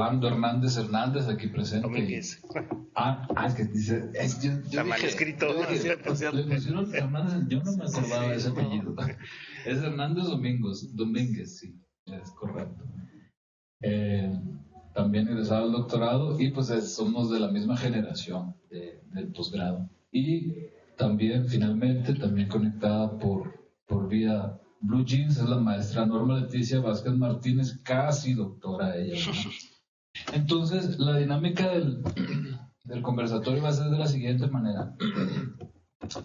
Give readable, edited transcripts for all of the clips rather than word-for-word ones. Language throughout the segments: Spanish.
Orlando Hernández Hernández, aquí presente. Domínguez. Es que dice, Está mal escrito. Le pusieron Hernández, yo no me acordaba de ese apellido. Es Hernández Domínguez, sí, es correcto. También egresado al doctorado y pues somos de la misma generación del posgrado. Y también, finalmente, también conectada por vía Blue Jeans, es la maestra Norma Leticia Vázquez Martínez, casi doctora ella, ¿no? Entonces, la dinámica del conversatorio va a ser de la siguiente manera.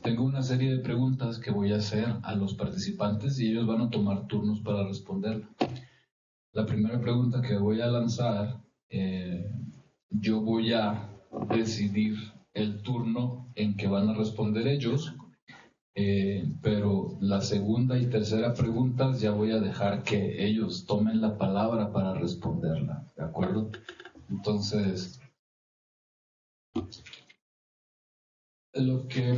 Tengo una serie de preguntas que voy a hacer a los participantes y ellos van a tomar turnos para responder. La primera pregunta que voy a lanzar, yo voy a decidir el turno en que van a responder ellos, pero la segunda y tercera preguntas ya voy a dejar que ellos tomen la palabra para responderla, ¿de acuerdo? Entonces, lo que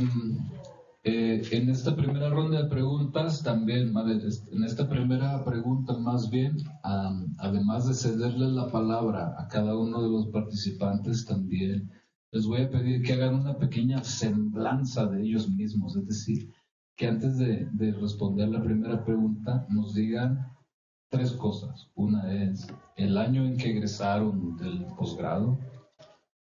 en esta primera ronda de preguntas también, en esta primera pregunta más bien, además de cederles la palabra a cada uno de los participantes, también les voy a pedir que hagan una pequeña semblanza de ellos mismos, es decir, que antes de responder la primera pregunta nos digan 3 cosas. Una es el año en que egresaron del posgrado,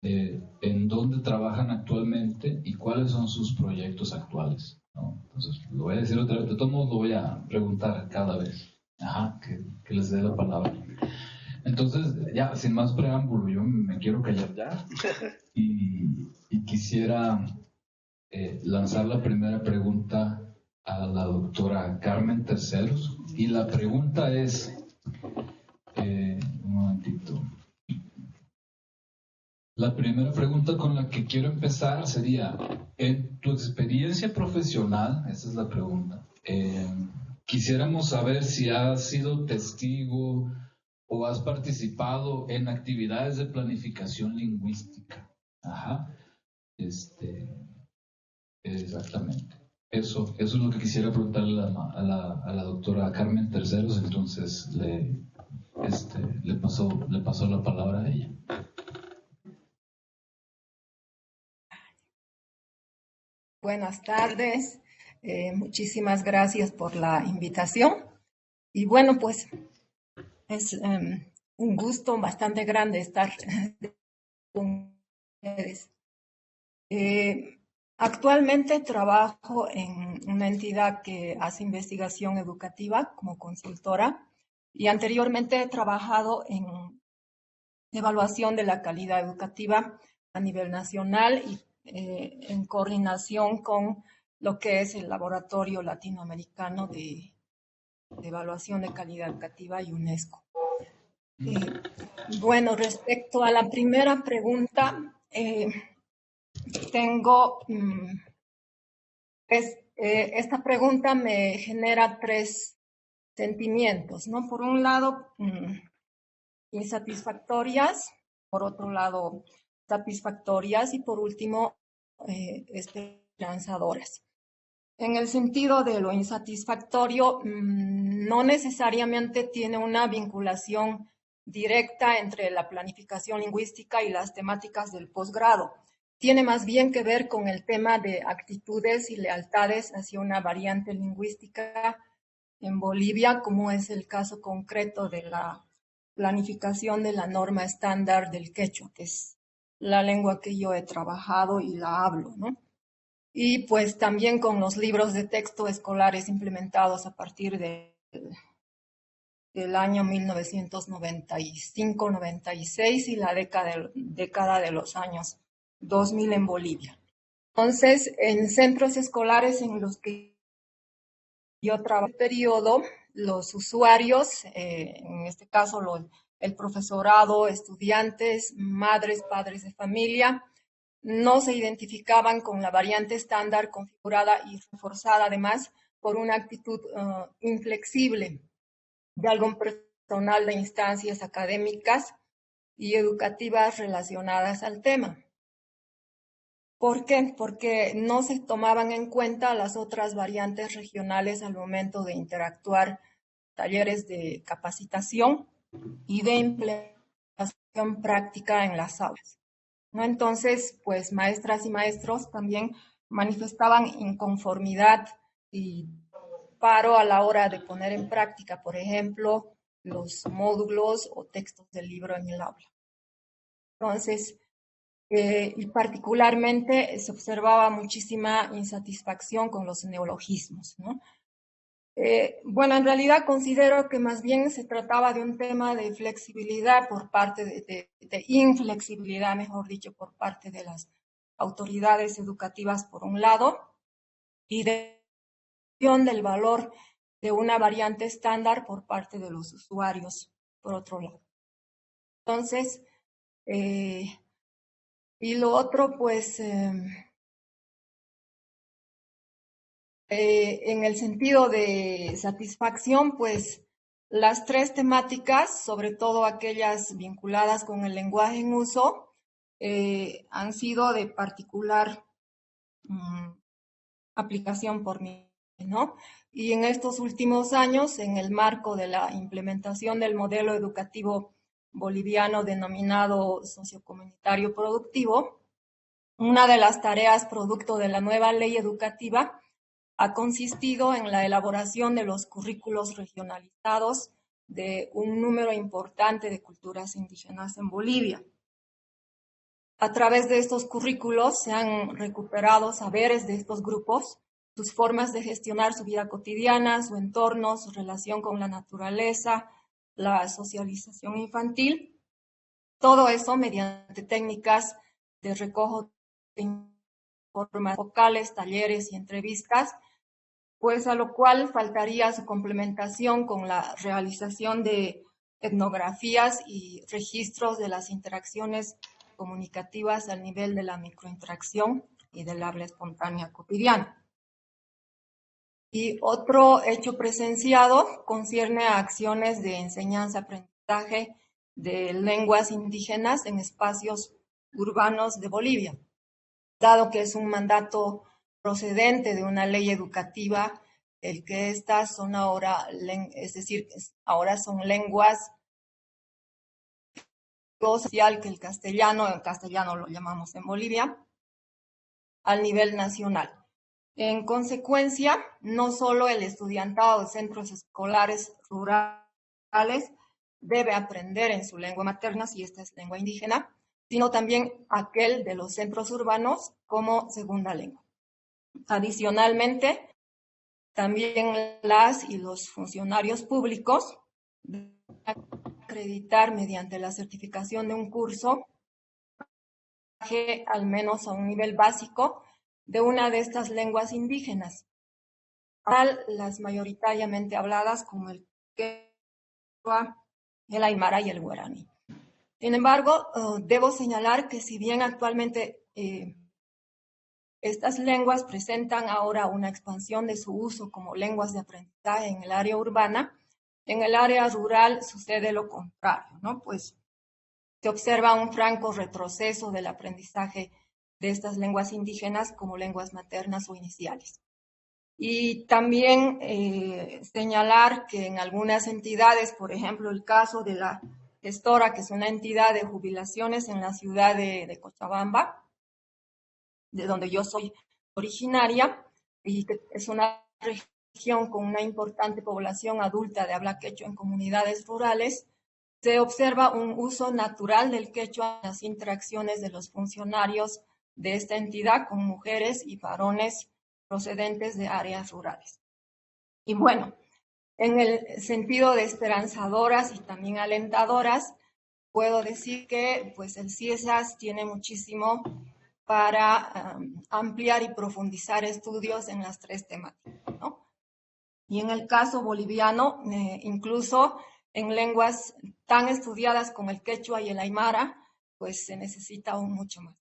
en dónde trabajan actualmente y cuáles son sus proyectos actuales, ¿no? Entonces, lo voy a decir otra vez, de todos modos lo voy a preguntar cada vez, que les dé la palabra. Entonces, ya, sin más preámbulo, yo me quiero callar ya y quisiera lanzar la primera pregunta a la doctora Carmen Terceros, y la pregunta es, un momentito. La primera pregunta con la que quiero empezar sería, en tu experiencia profesional, esa es la pregunta, quisiéramos saber si has sido testigo o has participado en actividades de planificación lingüística. Exactamente. Eso es lo que quisiera preguntarle a la doctora Carmen Terceros, entonces le paso la palabra a ella. Buenas tardes, muchísimas gracias por la invitación. Y bueno, pues es un gusto bastante grande estar con ustedes. Actualmente trabajo en una entidad que hace investigación educativa como consultora y anteriormente he trabajado en evaluación de la calidad educativa a nivel nacional y en coordinación con lo que es el Laboratorio Latinoamericano de Evaluación de Calidad Educativa y UNESCO. Bueno, respecto a la primera pregunta, esta pregunta me genera 3 sentimientos, ¿no? Por un lado, insatisfactorias, por otro lado, satisfactorias y por último, esperanzadoras. En el sentido de lo insatisfactorio, no necesariamente tiene una vinculación directa entre la planificación lingüística y las temáticas del posgrado. Tiene más bien que ver con el tema de actitudes y lealtades hacia una variante lingüística en Bolivia, como es el caso concreto de la planificación de la norma estándar del quechua, que es la lengua que yo he trabajado y la hablo, ¿no? Y pues también con los libros de texto escolares implementados a partir del año 1995-96 y la década de los años 2000 en Bolivia. Entonces, en centros escolares en los que yo trabajo, periodo, los usuarios, en este caso el profesorado, estudiantes, madres, padres de familia, no se identificaban con la variante estándar configurada y reforzada además por una actitud inflexible de algún personal de instancias académicas y educativas relacionadas al tema. ¿Por qué? Porque no se tomaban en cuenta las otras variantes regionales al momento de interactuar talleres de capacitación y de implementación práctica en las aulas, ¿no? Entonces, pues maestras y maestros también manifestaban inconformidad y paro a la hora de poner en práctica, por ejemplo, los módulos o textos del libro en el aula. Entonces, y particularmente se observaba muchísima insatisfacción con los neologismos, ¿no? Bueno, en realidad considero que más bien se trataba de un tema de flexibilidad por parte de inflexibilidad, mejor dicho, por parte de las autoridades educativas por un lado, y del valor de una variante estándar por parte de los usuarios, por otro lado. Entonces, y lo otro, pues, en el sentido de satisfacción, pues las tres temáticas, sobre todo aquellas vinculadas con el lenguaje en uso, han sido de particular aplicación por mí, ¿no? Y en estos últimos años, en el marco de la implementación del modelo educativo boliviano denominado sociocomunitario productivo, una de las tareas producto de la nueva ley educativa ha consistido en la elaboración de los currículos regionalizados de un número importante de culturas indígenas en Bolivia. A través de estos currículos se han recuperado saberes de estos grupos, sus formas de gestionar su vida cotidiana, su entorno, su relación con la naturaleza, la socialización infantil, todo eso mediante técnicas de recojo de informes vocales, talleres y entrevistas, pues a lo cual faltaría su complementación con la realización de etnografías y registros de las interacciones comunicativas al nivel de la microinteracción y del habla espontánea cotidiana. Y otro hecho presenciado concierne a acciones de enseñanza-aprendizaje de lenguas indígenas en espacios urbanos de Bolivia, dado que es un mandato procedente de una ley educativa, el que estas son ahora, es decir, ahora son lenguas social que el castellano lo llamamos en Bolivia, al nivel nacional. En consecuencia, no solo el estudiantado de centros escolares rurales debe aprender en su lengua materna, si esta es lengua indígena, sino también aquel de los centros urbanos como segunda lengua. Adicionalmente, también las y los funcionarios públicos deben acreditar mediante la certificación de un curso, al menos a un nivel básico, de una de estas lenguas indígenas, las mayoritariamente habladas como el quechua, el aymara y el guaraní. Sin embargo, debo señalar que si bien actualmente estas lenguas presentan ahora una expansión de su uso como lenguas de aprendizaje en el área urbana, en el área rural sucede lo contrario, ¿no? Pues se observa un franco retroceso del aprendizaje de estas lenguas indígenas como lenguas maternas o iniciales. Y también señalar que en algunas entidades, por ejemplo, el caso de la gestora, que es una entidad de jubilaciones en la ciudad de Cochabamba, de donde yo soy originaria, y que es una región con una importante población adulta de habla quechua en comunidades rurales, se observa un uso natural del quechua en las interacciones de los funcionarios de esta entidad con mujeres y varones procedentes de áreas rurales. Y bueno, en el sentido de esperanzadoras y también alentadoras, puedo decir que pues el CIESAS tiene muchísimo para ampliar y profundizar estudios en las tres temáticas, ¿no? Y en el caso boliviano, incluso en lenguas tan estudiadas como el quechua y el aymara, pues se necesita aún mucho más.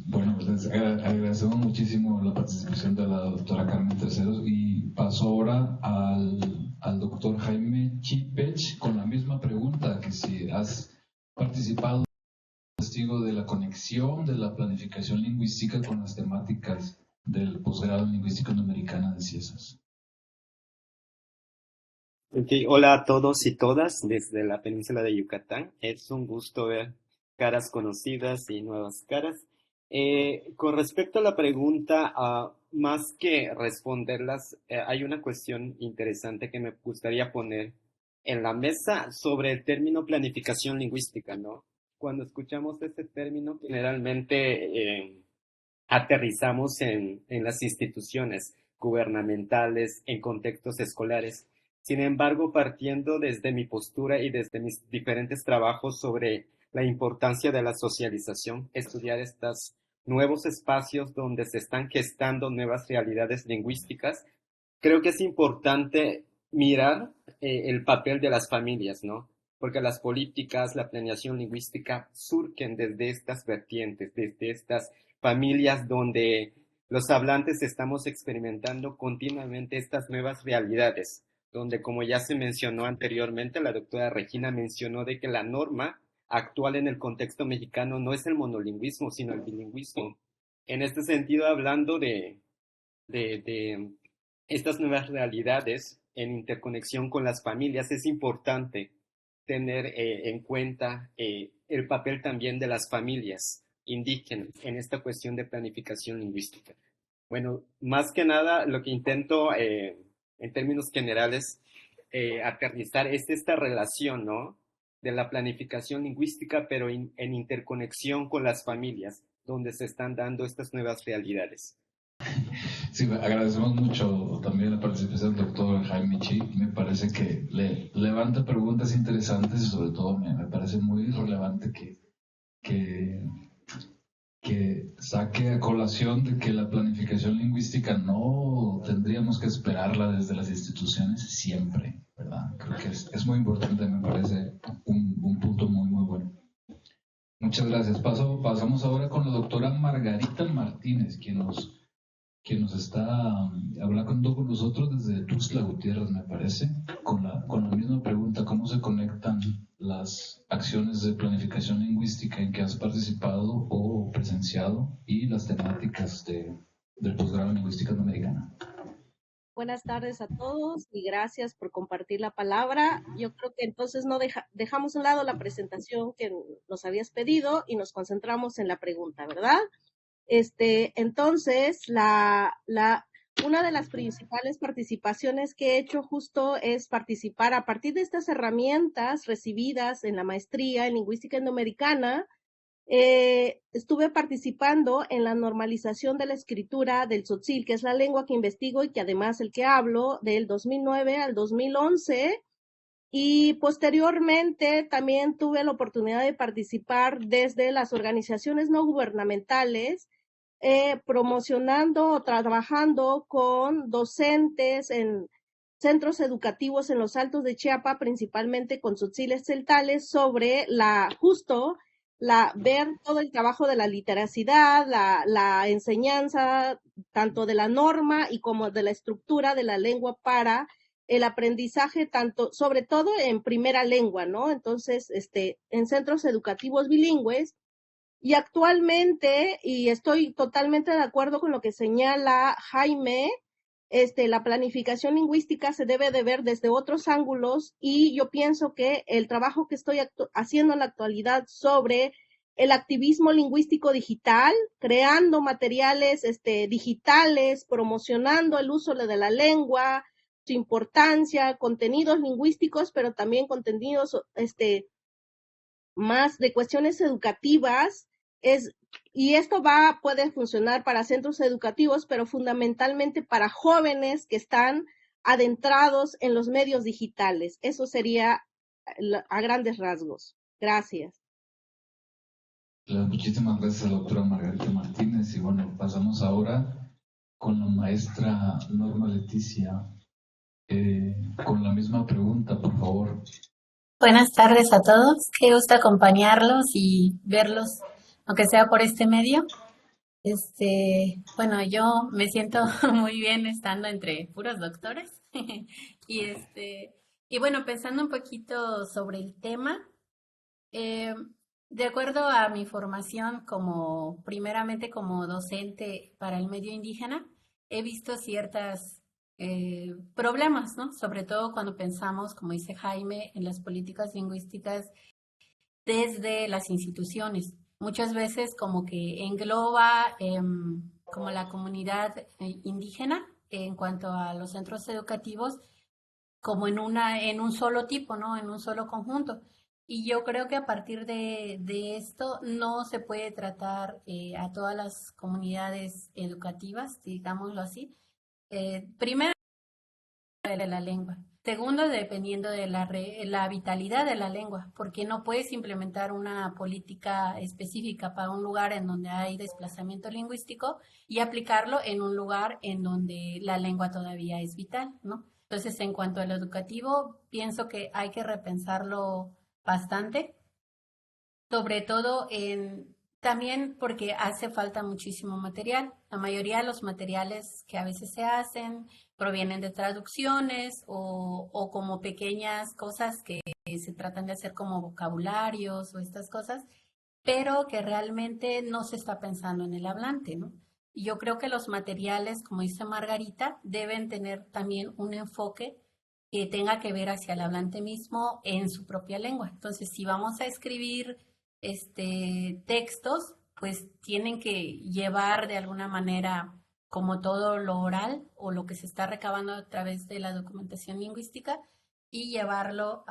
Bueno, les agradecemos muchísimo la participación de la doctora Carmen Terceros y paso ahora al doctor Jaime Chipech con la misma pregunta, que si has participado testigo de la conexión de la planificación lingüística con las temáticas del posgrado en lingüística iberoamericana de CIESAS. Ok, hola a todos y todas desde la península de Yucatán. Es un gusto ver caras conocidas y nuevas caras. Con respecto a la pregunta, más que responderlas, hay una cuestión interesante que me gustaría poner en la mesa sobre el término planificación lingüística, ¿no? Cuando escuchamos este término, generalmente aterrizamos en las instituciones gubernamentales, en contextos escolares. Sin embargo, partiendo desde mi postura y desde mis diferentes trabajos sobre la importancia de la socialización, estudiar estos nuevos espacios donde se están gestando nuevas realidades lingüísticas, creo que es importante mirar el papel de las familias, ¿no? Porque las políticas, la planeación lingüística surgen desde estas vertientes, desde estas familias donde los hablantes estamos experimentando continuamente estas nuevas realidades, donde como ya se mencionó anteriormente, la doctora Regina mencionó de que la norma actual en el contexto mexicano no es el monolingüismo, sino el bilingüismo. En este sentido, hablando de estas nuevas realidades en interconexión con las familias, es importante tener en cuenta el papel también de las familias indígenas en esta cuestión de planificación lingüística. Bueno, más que nada lo que intento en términos generales aterrizar es esta relación, ¿no? De la planificación lingüística, pero en interconexión con las familias, donde se están dando estas nuevas realidades. Sí, agradecemos mucho también la participación del doctor Jaime Chi. Me parece que le levanta preguntas interesantes y sobre todo me parece muy relevante que, que saque a colación de que la planificación lingüística no tendríamos que esperarla desde las instituciones siempre, ¿verdad? Creo que es muy importante, me parece un punto muy, muy bueno. Muchas gracias. Pasamos ahora con la doctora Margarita Martínez, quien nos está hablando con nosotros desde Tuxtla Gutiérrez, me parece, con la misma pregunta: ¿cómo se conectan las acciones de planificación lingüística en que has participado o presenciado y las temáticas del posgrado en lingüística americana? Buenas tardes a todos y gracias por compartir la palabra. Yo creo que entonces no dejamos a un lado la presentación que nos habías pedido y nos concentramos en la pregunta, ¿verdad? Entonces, una de las principales participaciones que he hecho justo es participar a partir de estas herramientas recibidas en la maestría en lingüística indoamericana. Estuve participando en la normalización de la escritura del tzotzil, que es la lengua que investigo y que además el que hablo, del 2009 al 2011. Y posteriormente también tuve la oportunidad de participar desde las organizaciones no gubernamentales, promocionando o trabajando con docentes en centros educativos en los Altos de Chiapa, principalmente con tzotziles celtales, sobre ver todo el trabajo de la literacidad, la enseñanza, tanto de la norma y como de la estructura de la lengua para el aprendizaje, tanto, sobre todo en primera lengua, ¿no? Entonces, en centros educativos bilingües. Y actualmente, y estoy totalmente de acuerdo con lo que señala Jaime, la planificación lingüística se debe de ver desde otros ángulos, y yo pienso que el trabajo que estoy haciendo en la actualidad sobre el activismo lingüístico digital, creando materiales digitales, promocionando el uso de la lengua, su importancia, contenidos lingüísticos, pero también contenidos más de cuestiones educativas, y esto puede funcionar para centros educativos, pero fundamentalmente para jóvenes que están adentrados en los medios digitales. Eso sería a grandes rasgos. Gracias. Muchísimas gracias, doctora Margarita Martínez. Y bueno, pasamos ahora con la maestra Norma Leticia, con la misma pregunta, por favor. Buenas tardes a todos, qué gusto acompañarlos y verlos, aunque sea por este medio. Bueno, yo me siento muy bien estando entre puros doctores. Y y bueno, pensando un poquito sobre el tema, eh, de acuerdo a mi formación primeramente como docente para el medio indígena, he visto ciertas problemas, ¿no? Sobre todo cuando pensamos, como dice Jaime, en las políticas lingüísticas desde las instituciones. Muchas veces como que engloba como la comunidad indígena en cuanto a los centros educativos como en un solo tipo, ¿no? En un solo conjunto. Y yo creo que a partir de esto no se puede tratar a todas las comunidades educativas, digámoslo así. Primero, de la lengua. Segundo, dependiendo de la vitalidad de la lengua, porque no puedes implementar una política específica para un lugar en donde hay desplazamiento lingüístico y aplicarlo en un lugar en donde la lengua todavía es vital, ¿no? Entonces, en cuanto al educativo, pienso que hay que repensarlo bastante, sobre todo también porque hace falta muchísimo material. La mayoría de los materiales que a veces se hacen provienen de traducciones o como pequeñas cosas que se tratan de hacer como vocabularios o estas cosas, pero que realmente no se está pensando en el hablante, ¿no? Y yo creo que los materiales, como dice Margarita, deben tener también un enfoque que tenga que ver hacia el hablante mismo en su propia lengua. Entonces, si vamos a escribir textos, pues tienen que llevar de alguna manera como todo lo oral o lo que se está recabando a través de la documentación lingüística y llevarlo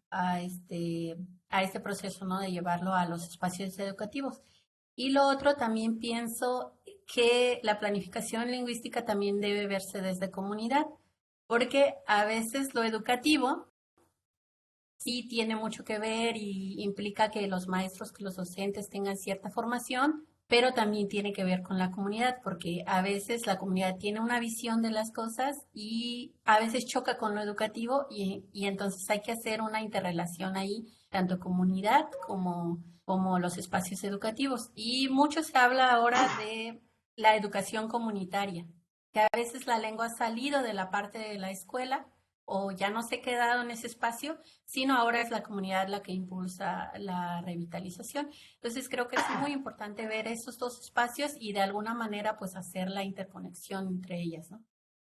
a este proceso, ¿no? De llevarlo a los espacios educativos. Y lo otro, también pienso que la planificación lingüística también debe verse desde comunidad, porque a veces lo educativo sí tiene mucho que ver y implica que los maestros, que los docentes tengan cierta formación, pero también tiene que ver con la comunidad, porque a veces la comunidad tiene una visión de las cosas y a veces choca con lo educativo y entonces hay que hacer una interrelación ahí, tanto comunidad como los espacios educativos. Y mucho se habla ahora de la educación comunitaria, que a veces la lengua ha salido de la parte de la escuela o ya no se ha quedado en ese espacio, sino ahora es la comunidad la que impulsa la revitalización. Entonces creo que es muy importante ver esos dos espacios y de alguna manera pues hacer la interconexión entre ellas, ¿no?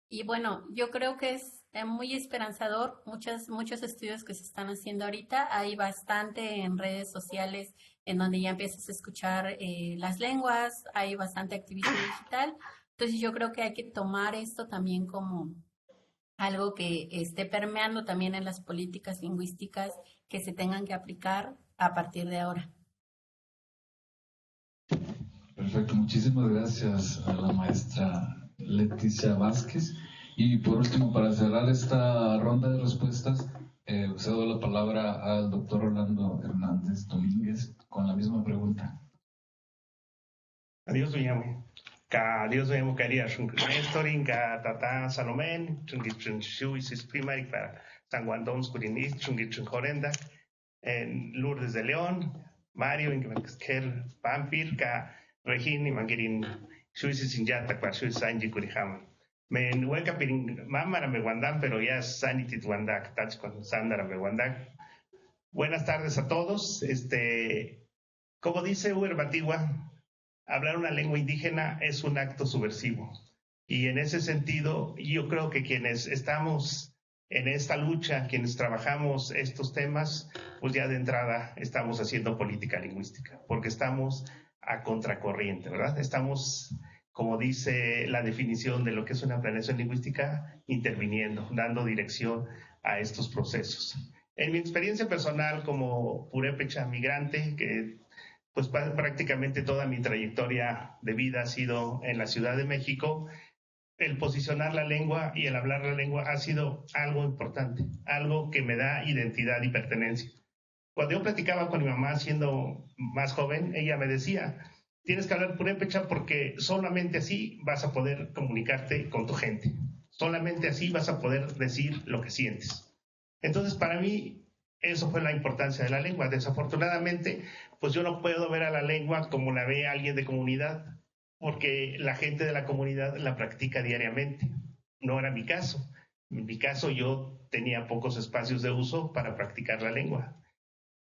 Y bueno, yo creo que es muy esperanzador muchos estudios que se están haciendo ahorita. Hay bastante en redes sociales en donde ya empiezas a escuchar las lenguas, hay bastante activismo digital. Entonces yo creo que hay que tomar esto también como algo que esté permeando también en las políticas lingüísticas que se tengan que aplicar a partir de ahora. Perfecto, muchísimas gracias a la maestra Leticia Vázquez. Y por último, para cerrar esta ronda de respuestas, cedo la palabra al doctor Orlando Hernández Domínguez con la misma pregunta. Adiós, Uyame. Adiós, Uyame, Caria, Néstor, Inca, Tata, Salomén, Chungichun, Shuisis, Primaric, para San Guandón, Scurinis, Chungichun, Jorenda, en Lourdes de León, Mario, Inca, Pampir, Regini, Manguerin, Shuisis, Inyata, Shuisis, Sanji, Curijaman. Me hueca pirin, Mamara, me guandan, pero ya Sanitit Wandak, Tach con Sandara, me guandak. Buenas tardes a todos. Como dice Uber Batigua, hablar una lengua indígena es un acto subversivo. Y en ese sentido, yo creo que quienes estamos en esta lucha, quienes trabajamos estos temas, pues ya de entrada estamos haciendo política lingüística, porque estamos a contracorriente, ¿verdad? Estamos, como dice la definición de lo que es una planeación lingüística, interviniendo, dando dirección a estos procesos. En mi experiencia personal como purépecha migrante, que pues prácticamente toda mi trayectoria de vida ha sido en la Ciudad de México, el posicionar la lengua y el hablar la lengua ha sido algo importante, algo que me da identidad y pertenencia. Cuando yo platicaba con mi mamá siendo más joven, ella me decía, tienes que hablar purépecha porque solamente así vas a poder comunicarte con tu gente, solamente así vas a poder decir lo que sientes. Entonces, para mí, eso fue la importancia de la lengua. Desafortunadamente, pues yo no puedo ver a la lengua como la ve alguien de comunidad, porque la gente de la comunidad la practica diariamente. No era mi caso. En mi caso, yo tenía pocos espacios de uso para practicar la lengua.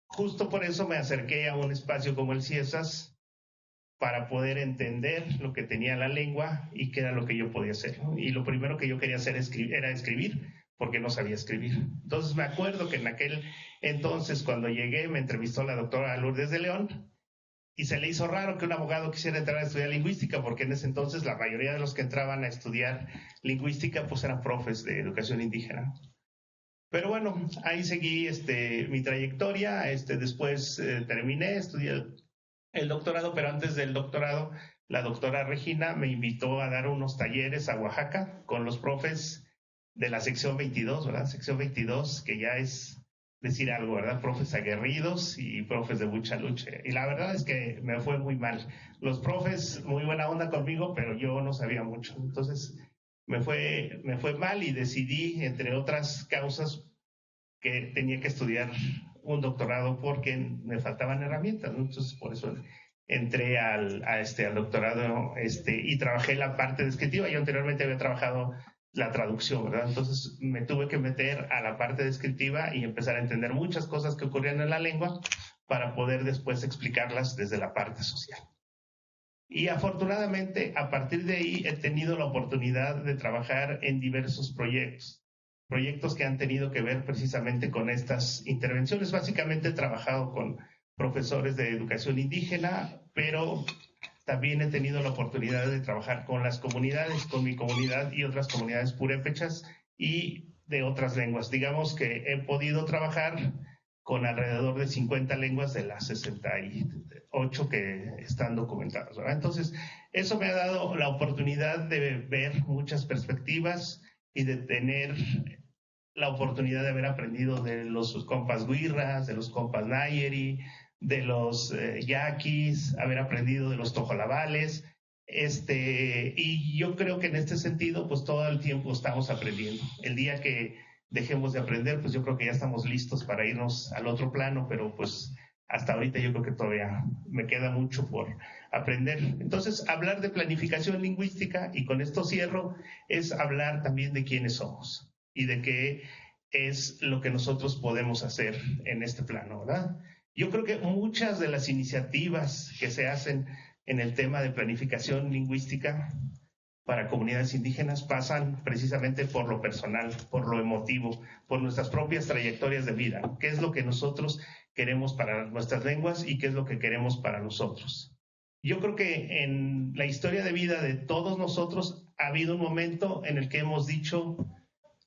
Justo por eso me acerqué a un espacio como el CIESAS, para poder entender lo que tenía la lengua y qué era lo que yo podía hacer, ¿no? Y lo primero que yo quería hacer era escribir, porque no sabía escribir. Entonces me acuerdo que en aquel entonces, cuando llegué, me entrevistó la doctora Lourdes de León, y se le hizo raro que un abogado quisiera entrar a estudiar lingüística, porque en ese entonces la mayoría de los que entraban a estudiar lingüística pues eran profes de educación indígena. Pero bueno, ahí seguí mi trayectoria, después terminé, estudié el doctorado, pero antes del doctorado, la doctora Regina me invitó a dar unos talleres a Oaxaca con los profes de la sección 22, ¿verdad? Sección 22, que ya es decir algo, ¿verdad? Profes aguerridos y profes de mucha lucha. Y la verdad es que me fue muy mal. Los profes, muy buena onda conmigo, pero yo no sabía mucho. Entonces, me fue mal y decidí, entre otras causas, que tenía que estudiar un doctorado porque me faltaban herramientas, ¿no? Entonces, por eso entré al doctorado y trabajé la parte descriptiva. Yo anteriormente había trabajado la traducción, ¿verdad? Entonces me tuve que meter a la parte descriptiva y empezar a entender muchas cosas que ocurrían en la lengua para poder después explicarlas desde la parte social. Y afortunadamente, a partir de ahí he tenido la oportunidad de trabajar en diversos proyectos que han tenido que ver precisamente con estas intervenciones. Básicamente he trabajado con profesores de educación indígena, pero también he tenido la oportunidad de trabajar con las comunidades, con mi comunidad y otras comunidades purépechas y de otras lenguas. Digamos que he podido trabajar con alrededor de 50 lenguas de las 68 que están documentadas, ¿verdad? Entonces, eso me ha dado la oportunidad de ver muchas perspectivas y de tener la oportunidad de haber aprendido de los compas Huirras, de los compas Nayeri, de los yaquis, haber aprendido de los tojolabales, y yo creo que en este sentido, pues todo el tiempo estamos aprendiendo. El día que dejemos de aprender, pues yo creo que ya estamos listos para irnos al otro plano, pero pues hasta ahorita yo creo que todavía me queda mucho por aprender. Entonces, hablar de planificación lingüística, y con esto cierro, es hablar también de quiénes somos y de qué es lo que nosotros podemos hacer en este plano, ¿verdad? Yo creo que muchas de las iniciativas que se hacen en el tema de planificación lingüística para comunidades indígenas pasan precisamente por lo personal, por lo emotivo, por nuestras propias trayectorias de vida. ¿Qué es lo que nosotros queremos para nuestras lenguas y qué es lo que queremos para nosotros? Yo creo que en la historia de vida de todos nosotros ha habido un momento en el que hemos dicho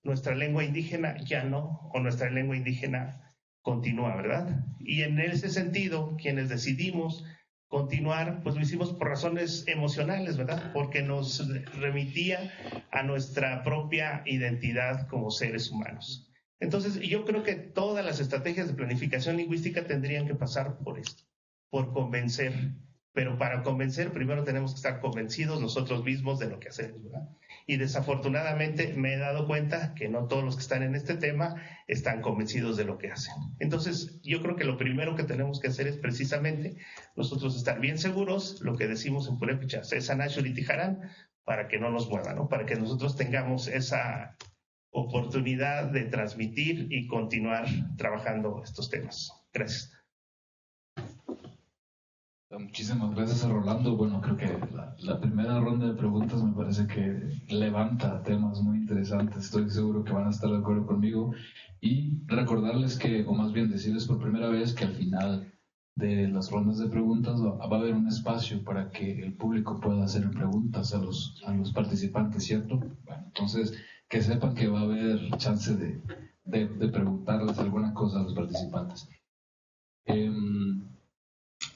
nuestra lengua indígena ya no, o nuestra lengua indígena continúa, ¿verdad? Y en ese sentido, quienes decidimos continuar, pues lo hicimos por razones emocionales, ¿verdad? Porque nos remitía a nuestra propia identidad como seres humanos. Entonces, yo creo que todas las estrategias de planificación lingüística tendrían que pasar por esto, por convencer. Pero para convencer, primero tenemos que estar convencidos nosotros mismos de lo que hacemos, ¿verdad? Y desafortunadamente me he dado cuenta que no todos los que están en este tema están convencidos de lo que hacen. Entonces, yo creo que lo primero que tenemos que hacer es precisamente nosotros estar bien seguros, lo que decimos en purépecha, Tijarán, para que no nos muevan, ¿no? Para que nosotros tengamos esa oportunidad de transmitir y continuar trabajando estos temas. Gracias. Muchísimas gracias a Rolando. Bueno, creo que la primera ronda de preguntas me parece que levanta temas muy interesantes. Estoy seguro que van a estar de acuerdo conmigo. Y recordarles que, o más bien decirles por primera vez, que al final de las rondas de preguntas va a haber un espacio para que el público pueda hacer preguntas a los participantes, ¿cierto? Bueno, entonces, que sepan que va a haber chance de preguntarles alguna cosa a los participantes.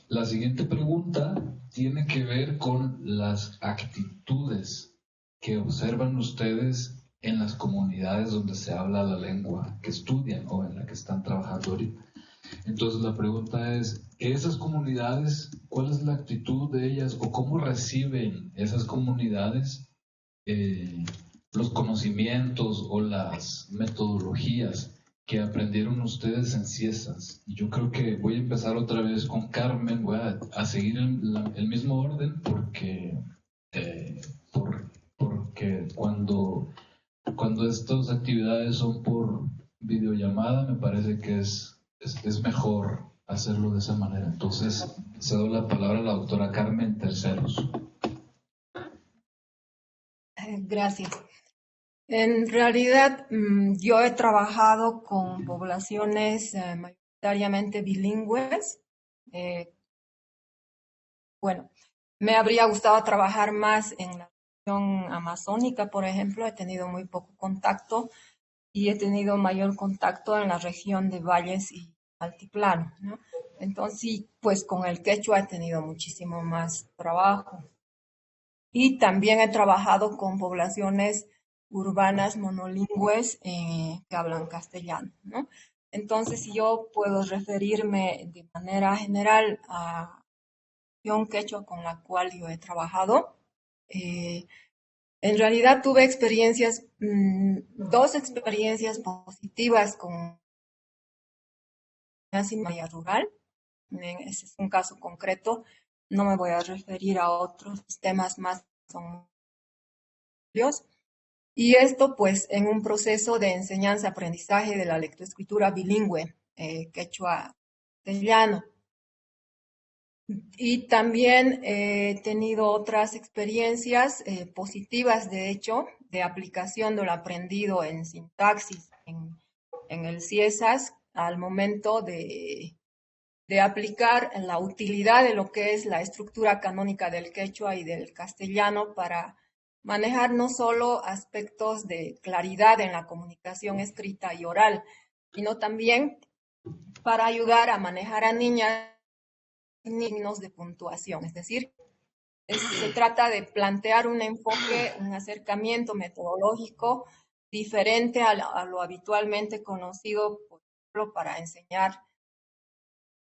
La siguiente pregunta tiene que ver con las actitudes que observan ustedes en las comunidades donde se habla la lengua que estudian o en la que están trabajando ahorita. Entonces la pregunta es, ¿esas comunidades, cuál es la actitud de ellas o cómo reciben esas comunidades los conocimientos o las metodologías que aprendieron ustedes en CIESAS? Y yo creo que voy a empezar otra vez con Carmen, voy a seguir el mismo orden porque cuando estas actividades son por videollamada me parece que es mejor hacerlo de esa manera. Entonces, cedo la palabra a la doctora Carmen Terceros. Gracias. En realidad, yo he trabajado con poblaciones mayoritariamente bilingües. Bueno, me habría gustado trabajar más en la región amazónica, por ejemplo. He tenido muy poco contacto y he tenido mayor contacto en la región de valles y altiplano, ¿no? Entonces, pues con el quechua he tenido muchísimo más trabajo. Y también he trabajado con poblaciones urbanas monolingües que hablan castellano, ¿no? Entonces, yo puedo referirme de manera general a la región quechua con la cual yo he trabajado. En realidad tuve experiencias, dos experiencias positivas con la Maya rural. Ese es un caso concreto. No me voy a referir a otros temas más son amplios. Y esto pues en un proceso de enseñanza-aprendizaje de la lectoescritura bilingüe, quechua-castellano. Y también he tenido otras experiencias positivas, de hecho, de aplicación de lo aprendido en sintaxis, en el CIESAS, al momento de aplicar la utilidad de lo que es la estructura canónica del quechua y del castellano para manejar no solo aspectos de claridad en la comunicación escrita y oral, sino también para ayudar a manejar a niñas signos de puntuación. Es decir, se trata de plantear un enfoque, un acercamiento metodológico diferente a lo habitualmente conocido, por ejemplo, para enseñar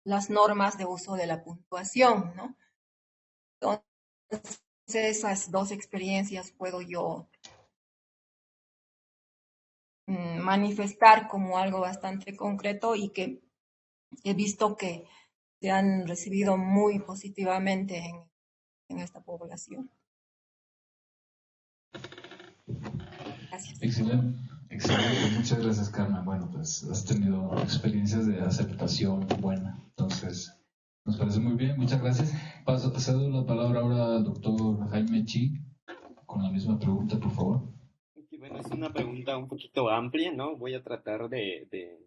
las normas de uso de la puntuación, ¿no? Entonces, esas dos experiencias puedo yo manifestar como algo bastante concreto y que he visto que se han recibido muy positivamente en esta población. Gracias. Excelente, excelente. Muchas gracias, Carmen. Bueno, pues has tenido experiencias de aceptación buena. Entonces, nos parece muy bien. Muchas gracias. Cedo la palabra ahora al doctor Jaime Chi con la misma pregunta, por favor. Bueno, es una pregunta un poquito amplia, ¿no? Voy a tratar de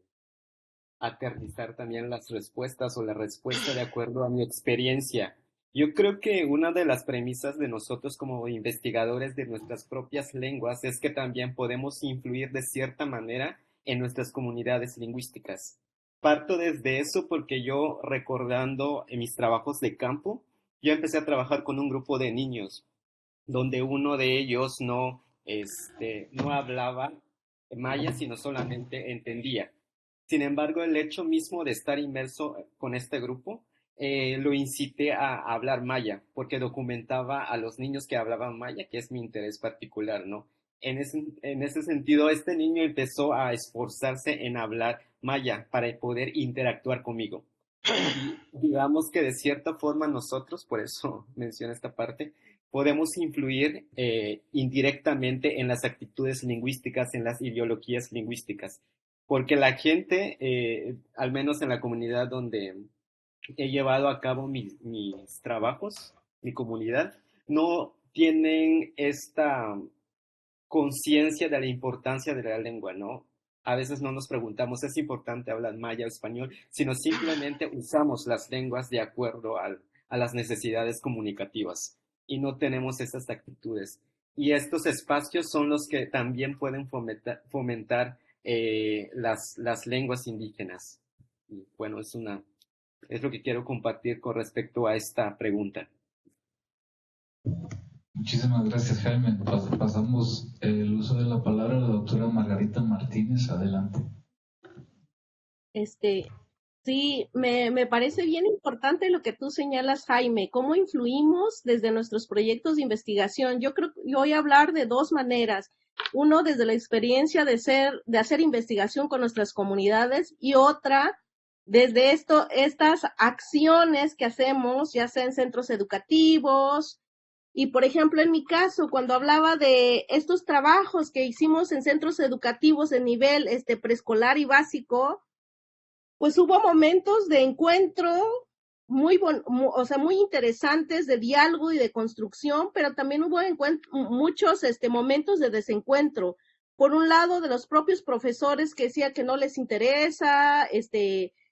aterrizar también las respuestas o la respuesta de acuerdo a mi experiencia. Yo creo que una de las premisas de nosotros como investigadores de nuestras propias lenguas es que también podemos influir de cierta manera en nuestras comunidades lingüísticas. Parto desde eso porque yo, recordando en mis trabajos de campo, yo empecé a trabajar con un grupo de niños, donde uno de ellos no hablaba maya, sino solamente entendía. Sin embargo, el hecho mismo de estar inmerso con este grupo lo incité a hablar maya, porque documentaba a los niños que hablaban maya, que es mi interés particular, ¿no? En ese sentido, este niño empezó a esforzarse en hablar maya para poder interactuar conmigo. Y digamos que de cierta forma nosotros, por eso menciono esta parte, podemos influir indirectamente en las actitudes lingüísticas, en las ideologías lingüísticas. Porque la gente, al menos en la comunidad donde he llevado a cabo mis trabajos, mi comunidad, no tienen esta conciencia de la importancia de la lengua, ¿no? A veces no nos preguntamos, ¿es importante hablar maya o español? Sino simplemente usamos las lenguas de acuerdo a las necesidades comunicativas y no tenemos esas actitudes. Y estos espacios son los que también pueden fomentar las lenguas indígenas. Y bueno, es lo que quiero compartir con respecto a esta pregunta. Muchísimas gracias, Jaime. Pasamos el uso de la palabra a la doctora Margarita Martínez. Adelante. Sí, me parece bien importante lo que tú señalas, Jaime, cómo influimos desde nuestros proyectos de investigación. Yo creo que voy a hablar de dos maneras. Uno, desde la experiencia de hacer investigación con nuestras comunidades, y otra, desde estas acciones que hacemos, ya sea en centros educativos. Y, por ejemplo, en mi caso, cuando hablaba de estos trabajos que hicimos en centros educativos de nivel preescolar y básico, pues hubo momentos de encuentro o sea, muy interesantes de diálogo y de construcción, pero también hubo muchos momentos de desencuentro. Por un lado, de los propios profesores que decían que no les interesa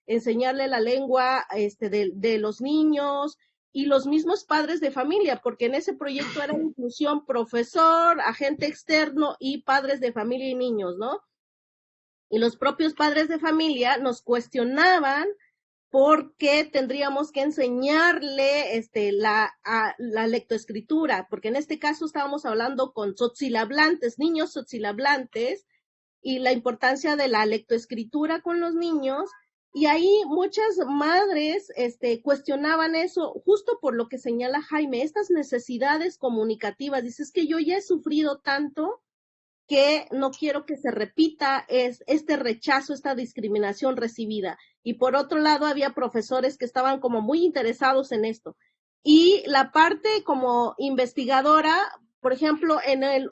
enseñarle la lengua de los niños, y los mismos padres de familia, porque en ese proyecto era inclusión profesor, agente externo y padres de familia y niños, ¿no? Y los propios padres de familia nos cuestionaban por qué tendríamos que enseñarle la lectoescritura, porque en este caso estábamos hablando con tzotzilhablantes, niños tzotzilhablantes, y la importancia de la lectoescritura con los niños, y ahí muchas madres cuestionaban eso, justo por lo que señala Jaime, estas necesidades comunicativas. Dices que yo ya he sufrido tanto que no quiero que se repita este rechazo, esta discriminación recibida. Y por otro lado, había profesores que estaban como muy interesados en esto. Y la parte como investigadora, por ejemplo, el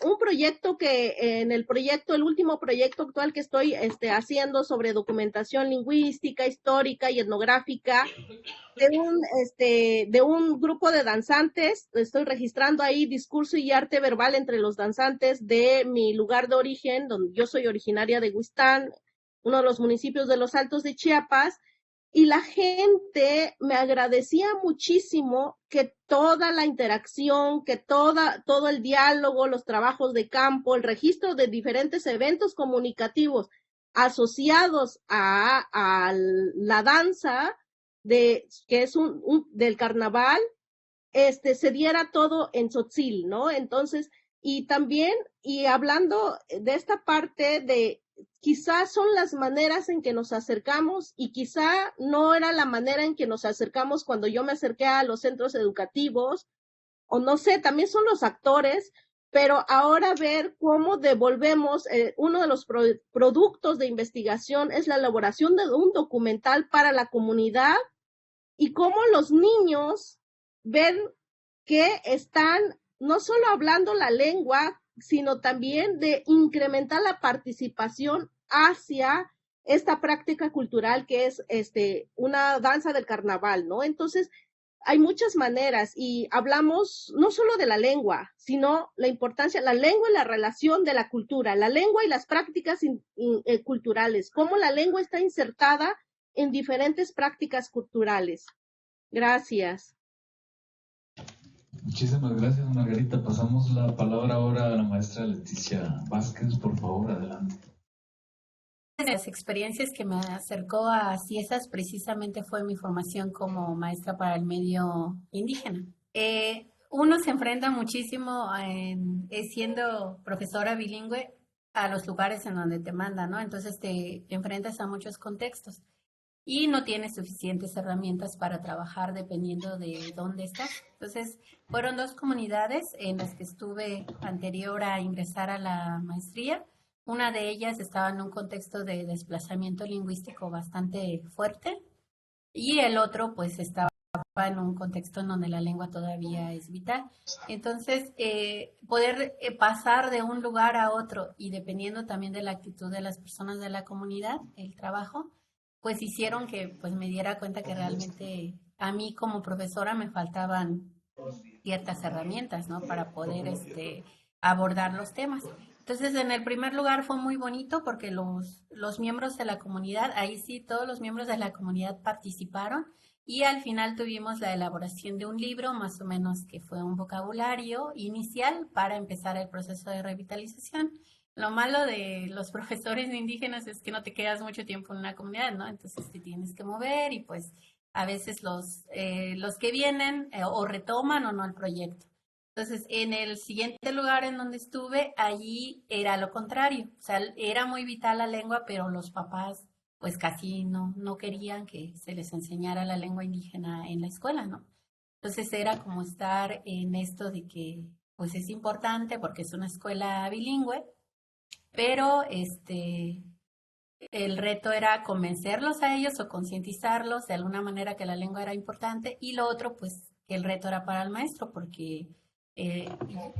último proyecto actual que estoy haciendo sobre documentación lingüística, histórica y etnográfica, de un grupo de danzantes, estoy registrando ahí discurso y arte verbal entre los danzantes de mi lugar de origen, donde yo soy originaria de Huistán, uno de los municipios de los Altos de Chiapas, y la gente me agradecía muchísimo que toda la interacción, que todo el diálogo, los trabajos de campo, el registro de diferentes eventos comunicativos asociados a la danza, que es del carnaval, se diera todo en tzotzil, ¿no? Entonces, y también, y hablando de esta parte de quizás son las maneras en que nos acercamos, y quizá no era la manera en que nos acercamos cuando yo me acerqué a los centros educativos, o no sé, también son los actores, pero ahora ver cómo devolvemos, uno de los productos de investigación es la elaboración de un documental para la comunidad, y cómo los niños ven que están no solo hablando la lengua, sino también de incrementar la participación hacia esta práctica cultural que es una danza del carnaval, ¿no? Entonces, hay muchas maneras, y hablamos no solo de la lengua, sino la importancia, la lengua y la relación de la cultura, la lengua y las prácticas culturales, cómo la lengua está insertada en diferentes prácticas culturales. Gracias. Muchísimas gracias, Margarita. Pasamos la palabra ahora a la maestra Leticia Vázquez, por favor, adelante. Las experiencias que me acercó a Ciesas precisamente fue mi formación como maestra para el medio indígena. Uno se enfrenta muchísimo siendo profesora bilingüe a los lugares en donde te mandan, ¿no? Entonces te enfrentas a muchos contextos y no tienes suficientes herramientas para trabajar dependiendo de dónde estás. Entonces, fueron 2 comunidades en las que estuve anterior a ingresar a la maestría. Una de ellas estaba en un contexto de desplazamiento lingüístico bastante fuerte, y el otro pues estaba en un contexto en donde la lengua todavía es vital. Entonces, poder pasar de un lugar a otro, y dependiendo también de la actitud de las personas de la comunidad, el trabajo, pues hicieron que pues me diera cuenta que realmente a mí como profesora me faltaban ciertas herramientas, ¿no? Para poder abordar los temas. Entonces, en el primer lugar fue muy bonito porque los miembros de la comunidad, ahí sí, todos los miembros de la comunidad participaron, y al final tuvimos la elaboración de un libro, más o menos, que fue un vocabulario inicial para empezar el proceso de revitalización. Lo malo de los profesores indígenas es que no te quedas mucho tiempo en una comunidad, ¿no? Entonces te tienes que mover, y pues a veces los que vienen o retoman o no el proyecto. Entonces, en el siguiente lugar en donde estuve, allí era lo contrario. O sea, era muy vital la lengua, pero los papás pues casi no querían que se les enseñara la lengua indígena en la escuela, ¿no? Entonces era como estar en esto de que pues es importante porque es una escuela bilingüe, pero el reto era convencerlos a ellos o concientizarlos de alguna manera que la lengua era importante, y lo otro pues que el reto era para el maestro porque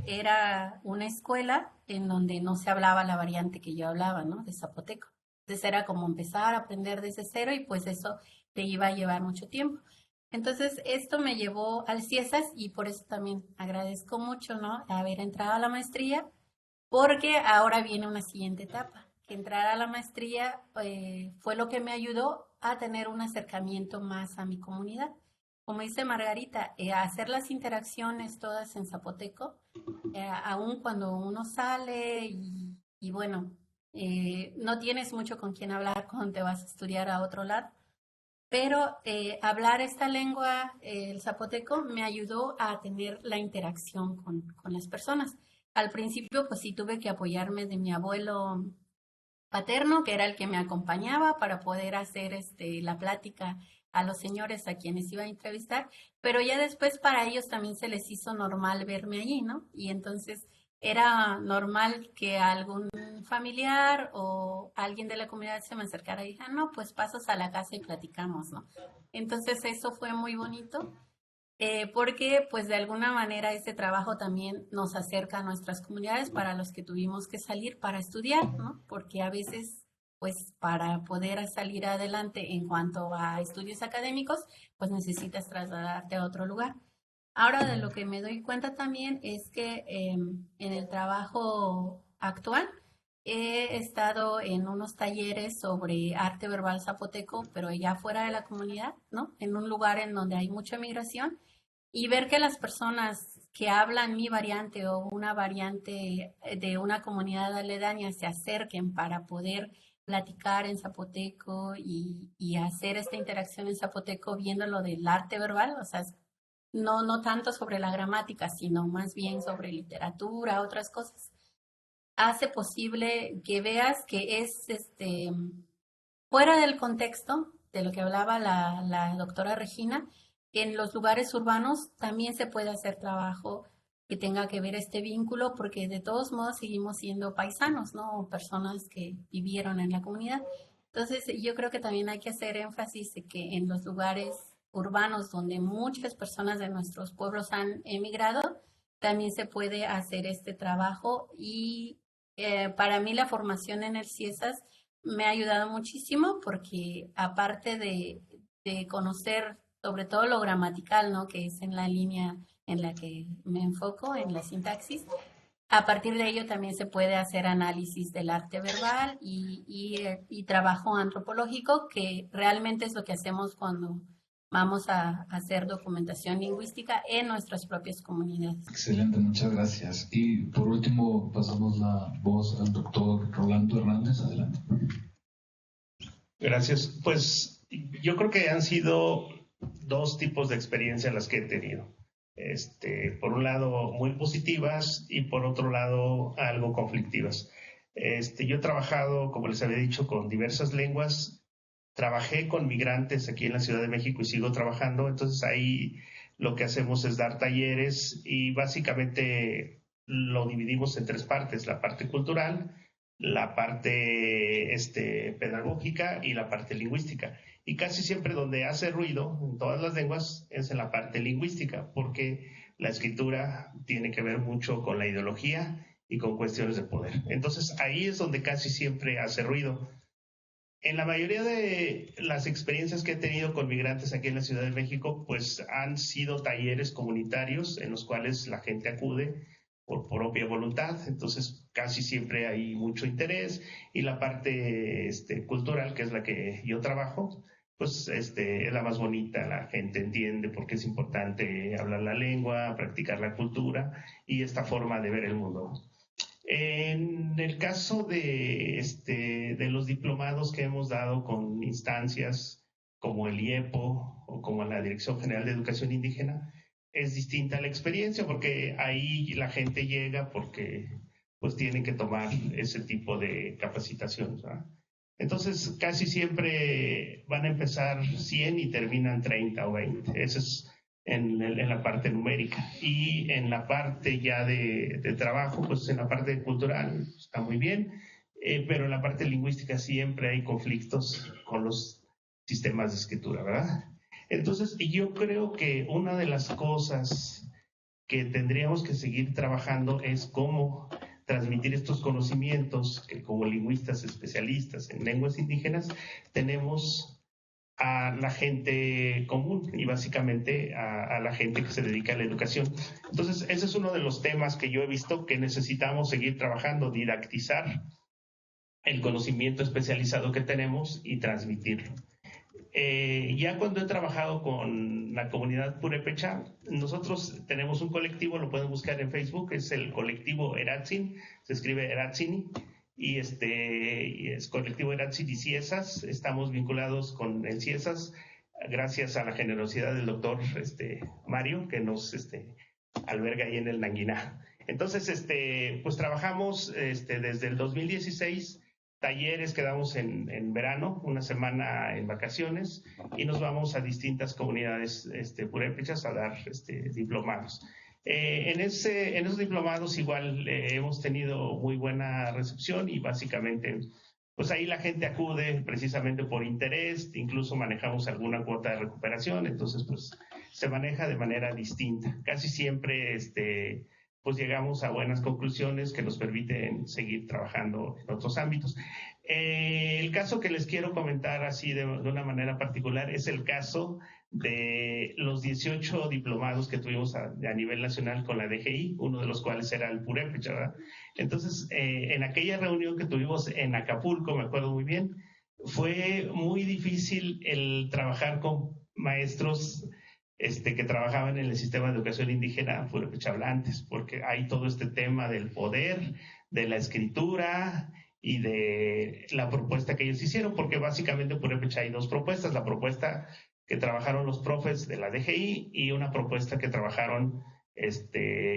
era una escuela en donde no se hablaba la variante que yo hablaba, ¿no? De zapoteco. Entonces era como empezar a aprender desde cero y pues eso te iba a llevar mucho tiempo. Entonces esto me llevó al CIESAS y por eso también agradezco mucho, ¿no? Haber entrado a la maestría, porque ahora viene una siguiente etapa. Que entrar a la maestría fue lo que me ayudó a tener un acercamiento más a mi comunidad. Como dice Margarita, hacer las interacciones todas en zapoteco, aun cuando uno sale y bueno, no tienes mucho con quien hablar cuando te vas a estudiar a otro lado, pero hablar esta lengua, el zapoteco, me ayudó a tener la interacción con las personas. Al principio, pues sí tuve que apoyarme de mi abuelo paterno, que era el que me acompañaba para poder hacer la plática a los señores a quienes iba a entrevistar, pero ya después para ellos también se les hizo normal verme allí, ¿no? Y entonces era normal que algún familiar o alguien de la comunidad se me acercara y dijera, no, pues pasas a la casa y platicamos, ¿no? Entonces eso fue muy bonito. Porque pues de alguna manera este trabajo también nos acerca a nuestras comunidades para los que tuvimos que salir para estudiar, ¿no? Porque a veces pues para poder salir adelante en cuanto a estudios académicos, pues necesitas trasladarte a otro lugar. Ahora de lo que me doy cuenta también es que en el trabajo actual he estado en unos talleres sobre arte verbal zapoteco, pero ya fuera de la comunidad, ¿no? En un lugar en donde hay mucha migración y ver que las personas que hablan mi variante o una variante de una comunidad aledaña se acerquen para poder platicar en zapoteco y hacer esta interacción en zapoteco viendo lo del arte verbal, o sea, no tanto sobre la gramática, sino más bien sobre literatura, otras cosas, hace posible que veas que es fuera del contexto de lo que hablaba la doctora Regina. En los lugares urbanos también se puede hacer trabajo que tenga que ver este vínculo, porque de todos modos seguimos siendo paisanos, ¿no? Personas que vivieron en la comunidad. Entonces, yo creo que también hay que hacer énfasis de que en los lugares urbanos donde muchas personas de nuestros pueblos han emigrado, también se puede hacer este trabajo y para mí la formación en el CIESAS me ha ayudado muchísimo porque aparte de conocer sobre todo lo gramatical, ¿no? Que es en la línea en la que me enfoco, en la sintaxis, a partir de ello también se puede hacer análisis del arte verbal y trabajo antropológico, que realmente es lo que hacemos cuando vamos a hacer documentación lingüística en nuestras propias comunidades. Excelente, muchas gracias. Y por último, pasamos la voz al doctor Rolando Hernández. Adelante. Gracias. Pues yo creo que han sido dos tipos de experiencias las que he tenido. Por un lado muy positivas y por otro lado algo conflictivas. Yo he trabajado, como les había dicho, con diversas lenguas. Trabajé con migrantes aquí en la Ciudad de México y sigo trabajando. Entonces ahí lo que hacemos es dar talleres y básicamente lo dividimos en tres partes: la parte cultural, la parte pedagógica y la parte lingüística. Y casi siempre donde hace ruido en todas las lenguas es en la parte lingüística, porque la escritura tiene que ver mucho con la ideología y con cuestiones de poder. Entonces ahí es donde casi siempre hace ruido. En la mayoría de las experiencias que he tenido con migrantes aquí en la Ciudad de México, pues han sido talleres comunitarios en los cuales la gente acude por propia voluntad. Entonces casi siempre hay mucho interés, y la parte cultural, que es la que yo trabajo, pues es la más bonita. La gente entiende por qué es importante hablar la lengua, practicar la cultura y esta forma de ver el mundo. En el caso de los diplomados que hemos dado con instancias como el IEPO o como la Dirección General de Educación Indígena, es distinta la experiencia, porque ahí la gente llega porque pues tienen que tomar ese tipo de capacitación, ¿verdad? Entonces casi siempre van a empezar 100 y terminan 30 o 20. Eso es en la parte numérica. Y en la parte ya de trabajo, pues en la parte cultural está muy bien, pero en la parte lingüística siempre hay conflictos con los sistemas de escritura, ¿verdad? Entonces yo creo que una de las cosas que tendríamos que seguir trabajando es cómo transmitir estos conocimientos que como lingüistas especialistas en lenguas indígenas tenemos a la gente común y básicamente a la gente que se dedica a la educación. Entonces, ese es uno de los temas que yo he visto que necesitamos seguir trabajando, didactizar el conocimiento especializado que tenemos y transmitirlo. Ya cuando he trabajado con la comunidad purépecha, nosotros tenemos un colectivo, lo pueden buscar en Facebook, es el colectivo Eratzin, se escribe Eratzini, y es colectivo Eratzin y Ciesas, estamos vinculados con el Ciesas, gracias a la generosidad del doctor Mario, que nos alberga ahí en el Nanguiná. Entonces, pues trabajamos desde el 2016, talleres que damos en verano, una semana en vacaciones, y nos vamos a distintas comunidades purépechas a dar diplomados. En esos diplomados igual hemos tenido muy buena recepción y básicamente pues ahí la gente acude precisamente por interés, incluso manejamos alguna cuota de recuperación, entonces pues se maneja de manera distinta. Casi siempre pues llegamos a buenas conclusiones que nos permiten seguir trabajando en otros ámbitos. El caso que les quiero comentar así de una manera particular es el caso de los 18 diplomados que tuvimos a nivel nacional con la DGI, uno de los cuales era el purépecha, ¿verdad? Entonces, en aquella reunión que tuvimos en Acapulco, me acuerdo muy bien, fue muy difícil el trabajar con maestros que trabajaban en el sistema de educación indígena purépecha hablantes, porque hay todo este tema del poder, de la escritura y de la propuesta que ellos hicieron, porque básicamente en purépecha hay dos propuestas, la propuesta que trabajaron los profes de la DGI y una propuesta que trabajaron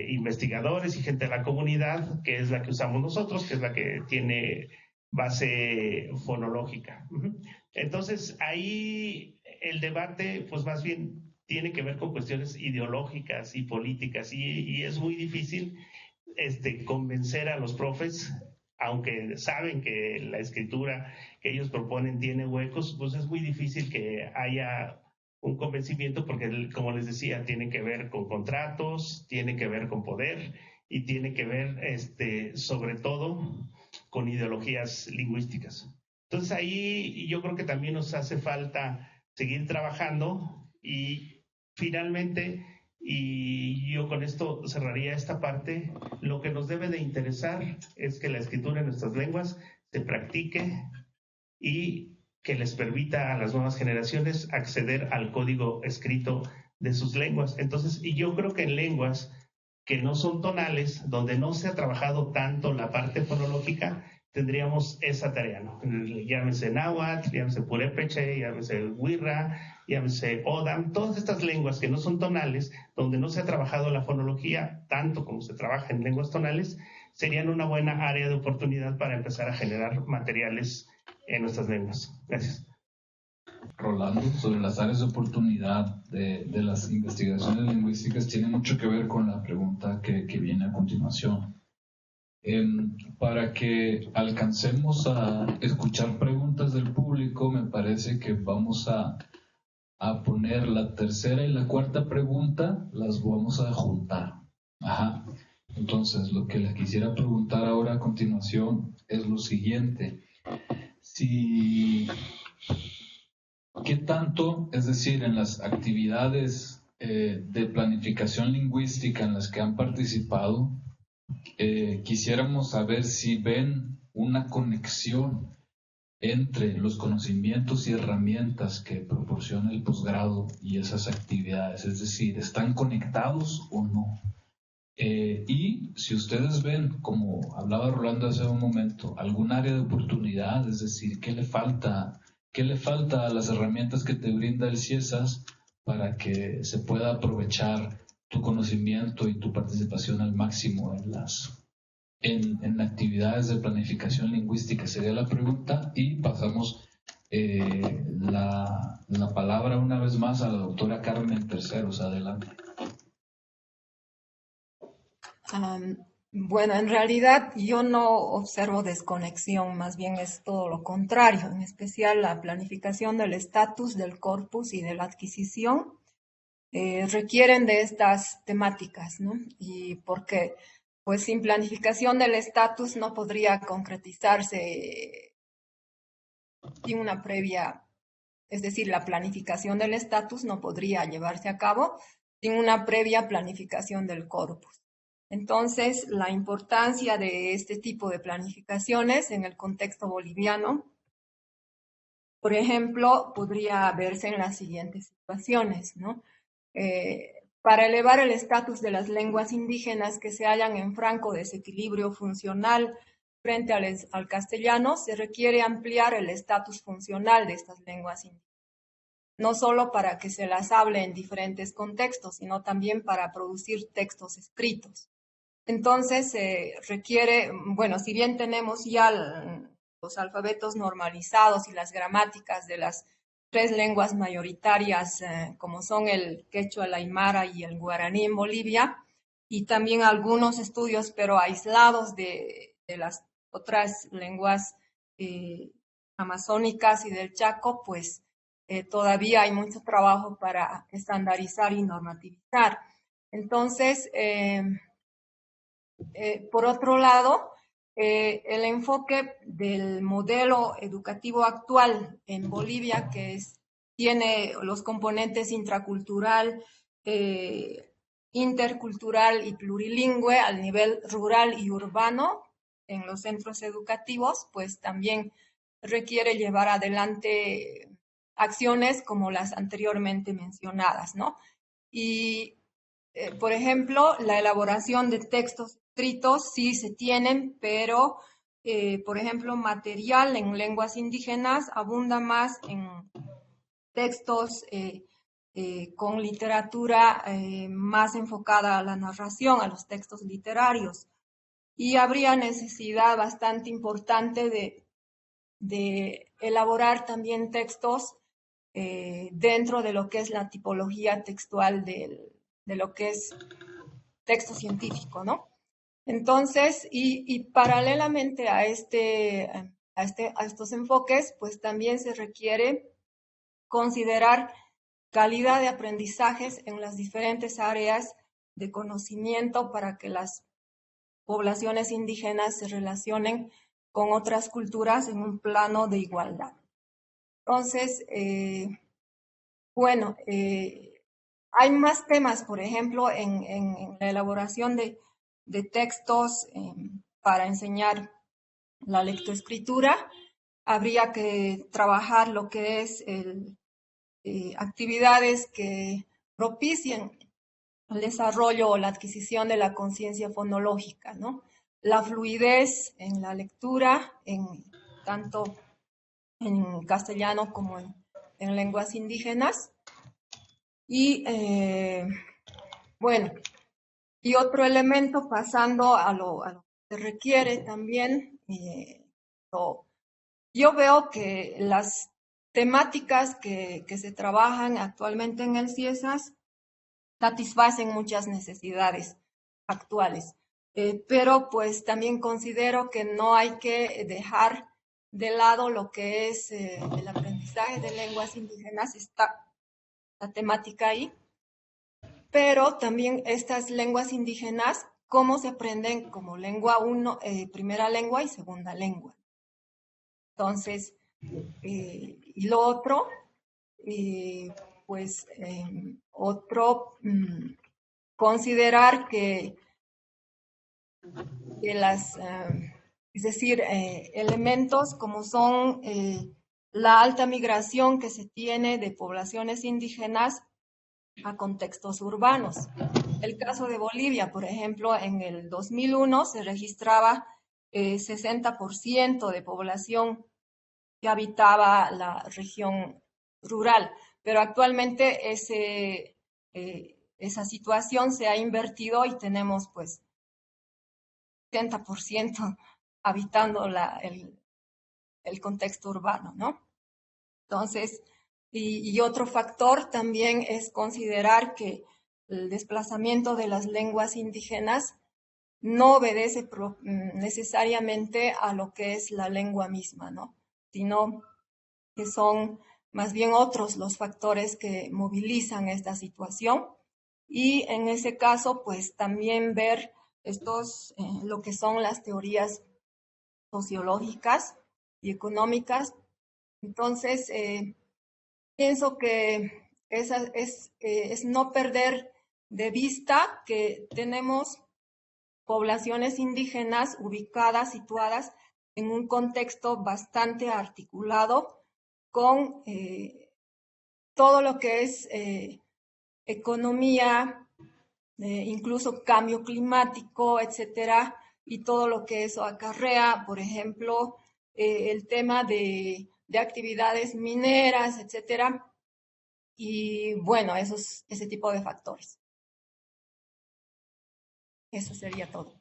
investigadores y gente de la comunidad, que es la que usamos nosotros, que es la que tiene base fonológica. Entonces, ahí el debate, pues más bien tiene que ver con cuestiones ideológicas y políticas y es muy difícil convencer a los profes, aunque saben que la escritura que ellos proponen tiene huecos, pues es muy difícil que haya un convencimiento porque, como les decía, tiene que ver con contratos, tiene que ver con poder y tiene que ver sobre todo con ideologías lingüísticas. Entonces ahí yo creo que también nos hace falta seguir trabajando y finalmente, y yo con esto cerraría esta parte, lo que nos debe de interesar es que la escritura en nuestras lenguas se practique y que les permita a las nuevas generaciones acceder al código escrito de sus lenguas. Entonces, y yo creo que en lenguas que no son tonales, donde no se ha trabajado tanto la parte fonológica, tendríamos esa tarea, ¿no? Llámese náhuatl, llámese purépecha, llámese huirra, llámese odam, todas estas lenguas que no son tonales, donde no se ha trabajado la fonología tanto como se trabaja en lenguas tonales, serían una buena área de oportunidad para empezar a generar materiales en nuestras lenguas. Gracias. Rolando, sobre las áreas de oportunidad de las investigaciones lingüísticas, tiene mucho que ver con la pregunta que viene a continuación. Para que alcancemos a escuchar preguntas del público, me parece que vamos a poner la tercera y la cuarta pregunta, las vamos a juntar. Ajá. Entonces, lo que les quisiera preguntar ahora a continuación es lo siguiente. ¿Qué tanto, es decir, en las actividades de planificación lingüística en las que han participado, quisiéramos saber si ven una conexión entre los conocimientos y herramientas que proporciona el posgrado y esas actividades? Es decir, ¿están conectados o no? Y si ustedes ven, como hablaba Rolando hace un momento, algún área de oportunidad, es decir, ¿qué le falta a las herramientas que te brinda el CIESAS para que se pueda aprovechar tu conocimiento y tu participación al máximo en actividades de planificación lingüística? Sería la pregunta, y pasamos la palabra una vez más a la doctora Carmen Terceros. Adelante. Bueno, en realidad yo no observo desconexión, más bien es todo lo contrario, en especial la planificación del estatus, del corpus y de la adquisición requieren de estas temáticas, ¿no? Y porque pues sin planificación del estatus no podría concretizarse sin una previa, es decir, la planificación del estatus no podría llevarse a cabo sin una previa planificación del corpus. Entonces, la importancia de este tipo de planificaciones en el contexto boliviano, por ejemplo, podría verse en las siguientes situaciones, ¿no? Para elevar el estatus de las lenguas indígenas que se hallan en franco desequilibrio funcional frente al castellano, se requiere ampliar el estatus funcional de estas lenguas indígenas, no solo para que se las hable en diferentes contextos, sino también para producir textos escritos. Entonces, se requiere, bueno, si bien tenemos ya los alfabetos normalizados y las gramáticas de las 3 lenguas mayoritarias, como son el quechua, el aymara y el guaraní en Bolivia, y también algunos estudios, pero aislados de las otras lenguas amazónicas y del Chaco, pues todavía hay mucho trabajo para estandarizar y normativizar. Entonces, por otro lado, el enfoque del modelo educativo actual en Bolivia, que tiene los componentes intracultural, intercultural y plurilingüe al nivel rural y urbano en los centros educativos, pues también requiere llevar adelante acciones como las anteriormente mencionadas, ¿no? Y, por ejemplo, la elaboración de textos escritos sí se tienen, pero, por ejemplo, material en lenguas indígenas abunda más en textos con literatura más enfocada a la narración, a los textos literarios. Y habría necesidad bastante importante de elaborar también textos dentro de lo que es la tipología textual de lo que es texto científico, ¿no? Entonces, y paralelamente a estos enfoques, pues también se requiere considerar calidad de aprendizajes en las diferentes áreas de conocimiento para que las poblaciones indígenas se relacionen con otras culturas en un plano de igualdad. Entonces, bueno, hay más temas, por ejemplo, en la elaboración de textos para enseñar la lectoescritura. Habría que trabajar lo que es actividades que propicien el desarrollo o la adquisición de la conciencia fonológica, ¿no? La fluidez en la lectura, tanto en castellano como en lenguas indígenas. Y bueno, y otro elemento pasando a lo que se requiere también, yo veo que las temáticas que se trabajan actualmente en el CIESAS satisfacen muchas necesidades actuales, pero pues también considero que no hay que dejar de lado lo que es el aprendizaje de lenguas indígenas, está la temática ahí, pero también estas lenguas indígenas, cómo se aprenden como lengua primera lengua y segunda lengua. Entonces, y lo otro, pues considerar que es decir, elementos como son la alta migración que se tiene de poblaciones indígenas a contextos urbanos. El caso de Bolivia, por ejemplo, en el 2001 se registraba 60% de población que habitaba la región rural, pero actualmente esa situación se ha invertido y tenemos pues 70% habitando el contexto urbano, ¿no? Entonces, y otro factor también es considerar que el desplazamiento de las lenguas indígenas no obedece necesariamente a lo que es la lengua misma, ¿no? Sino que son más bien otros los factores que movilizan esta situación. Y en ese caso, pues también ver lo que son las teorías sociológicas y económicas. Entonces, pienso que es no perder de vista que tenemos poblaciones indígenas ubicadas, situadas en un contexto bastante articulado con todo lo que es economía, incluso cambio climático, etcétera, y todo lo que eso acarrea, por ejemplo, el tema de actividades mineras, etcétera, y bueno, ese tipo de factores. Eso sería todo.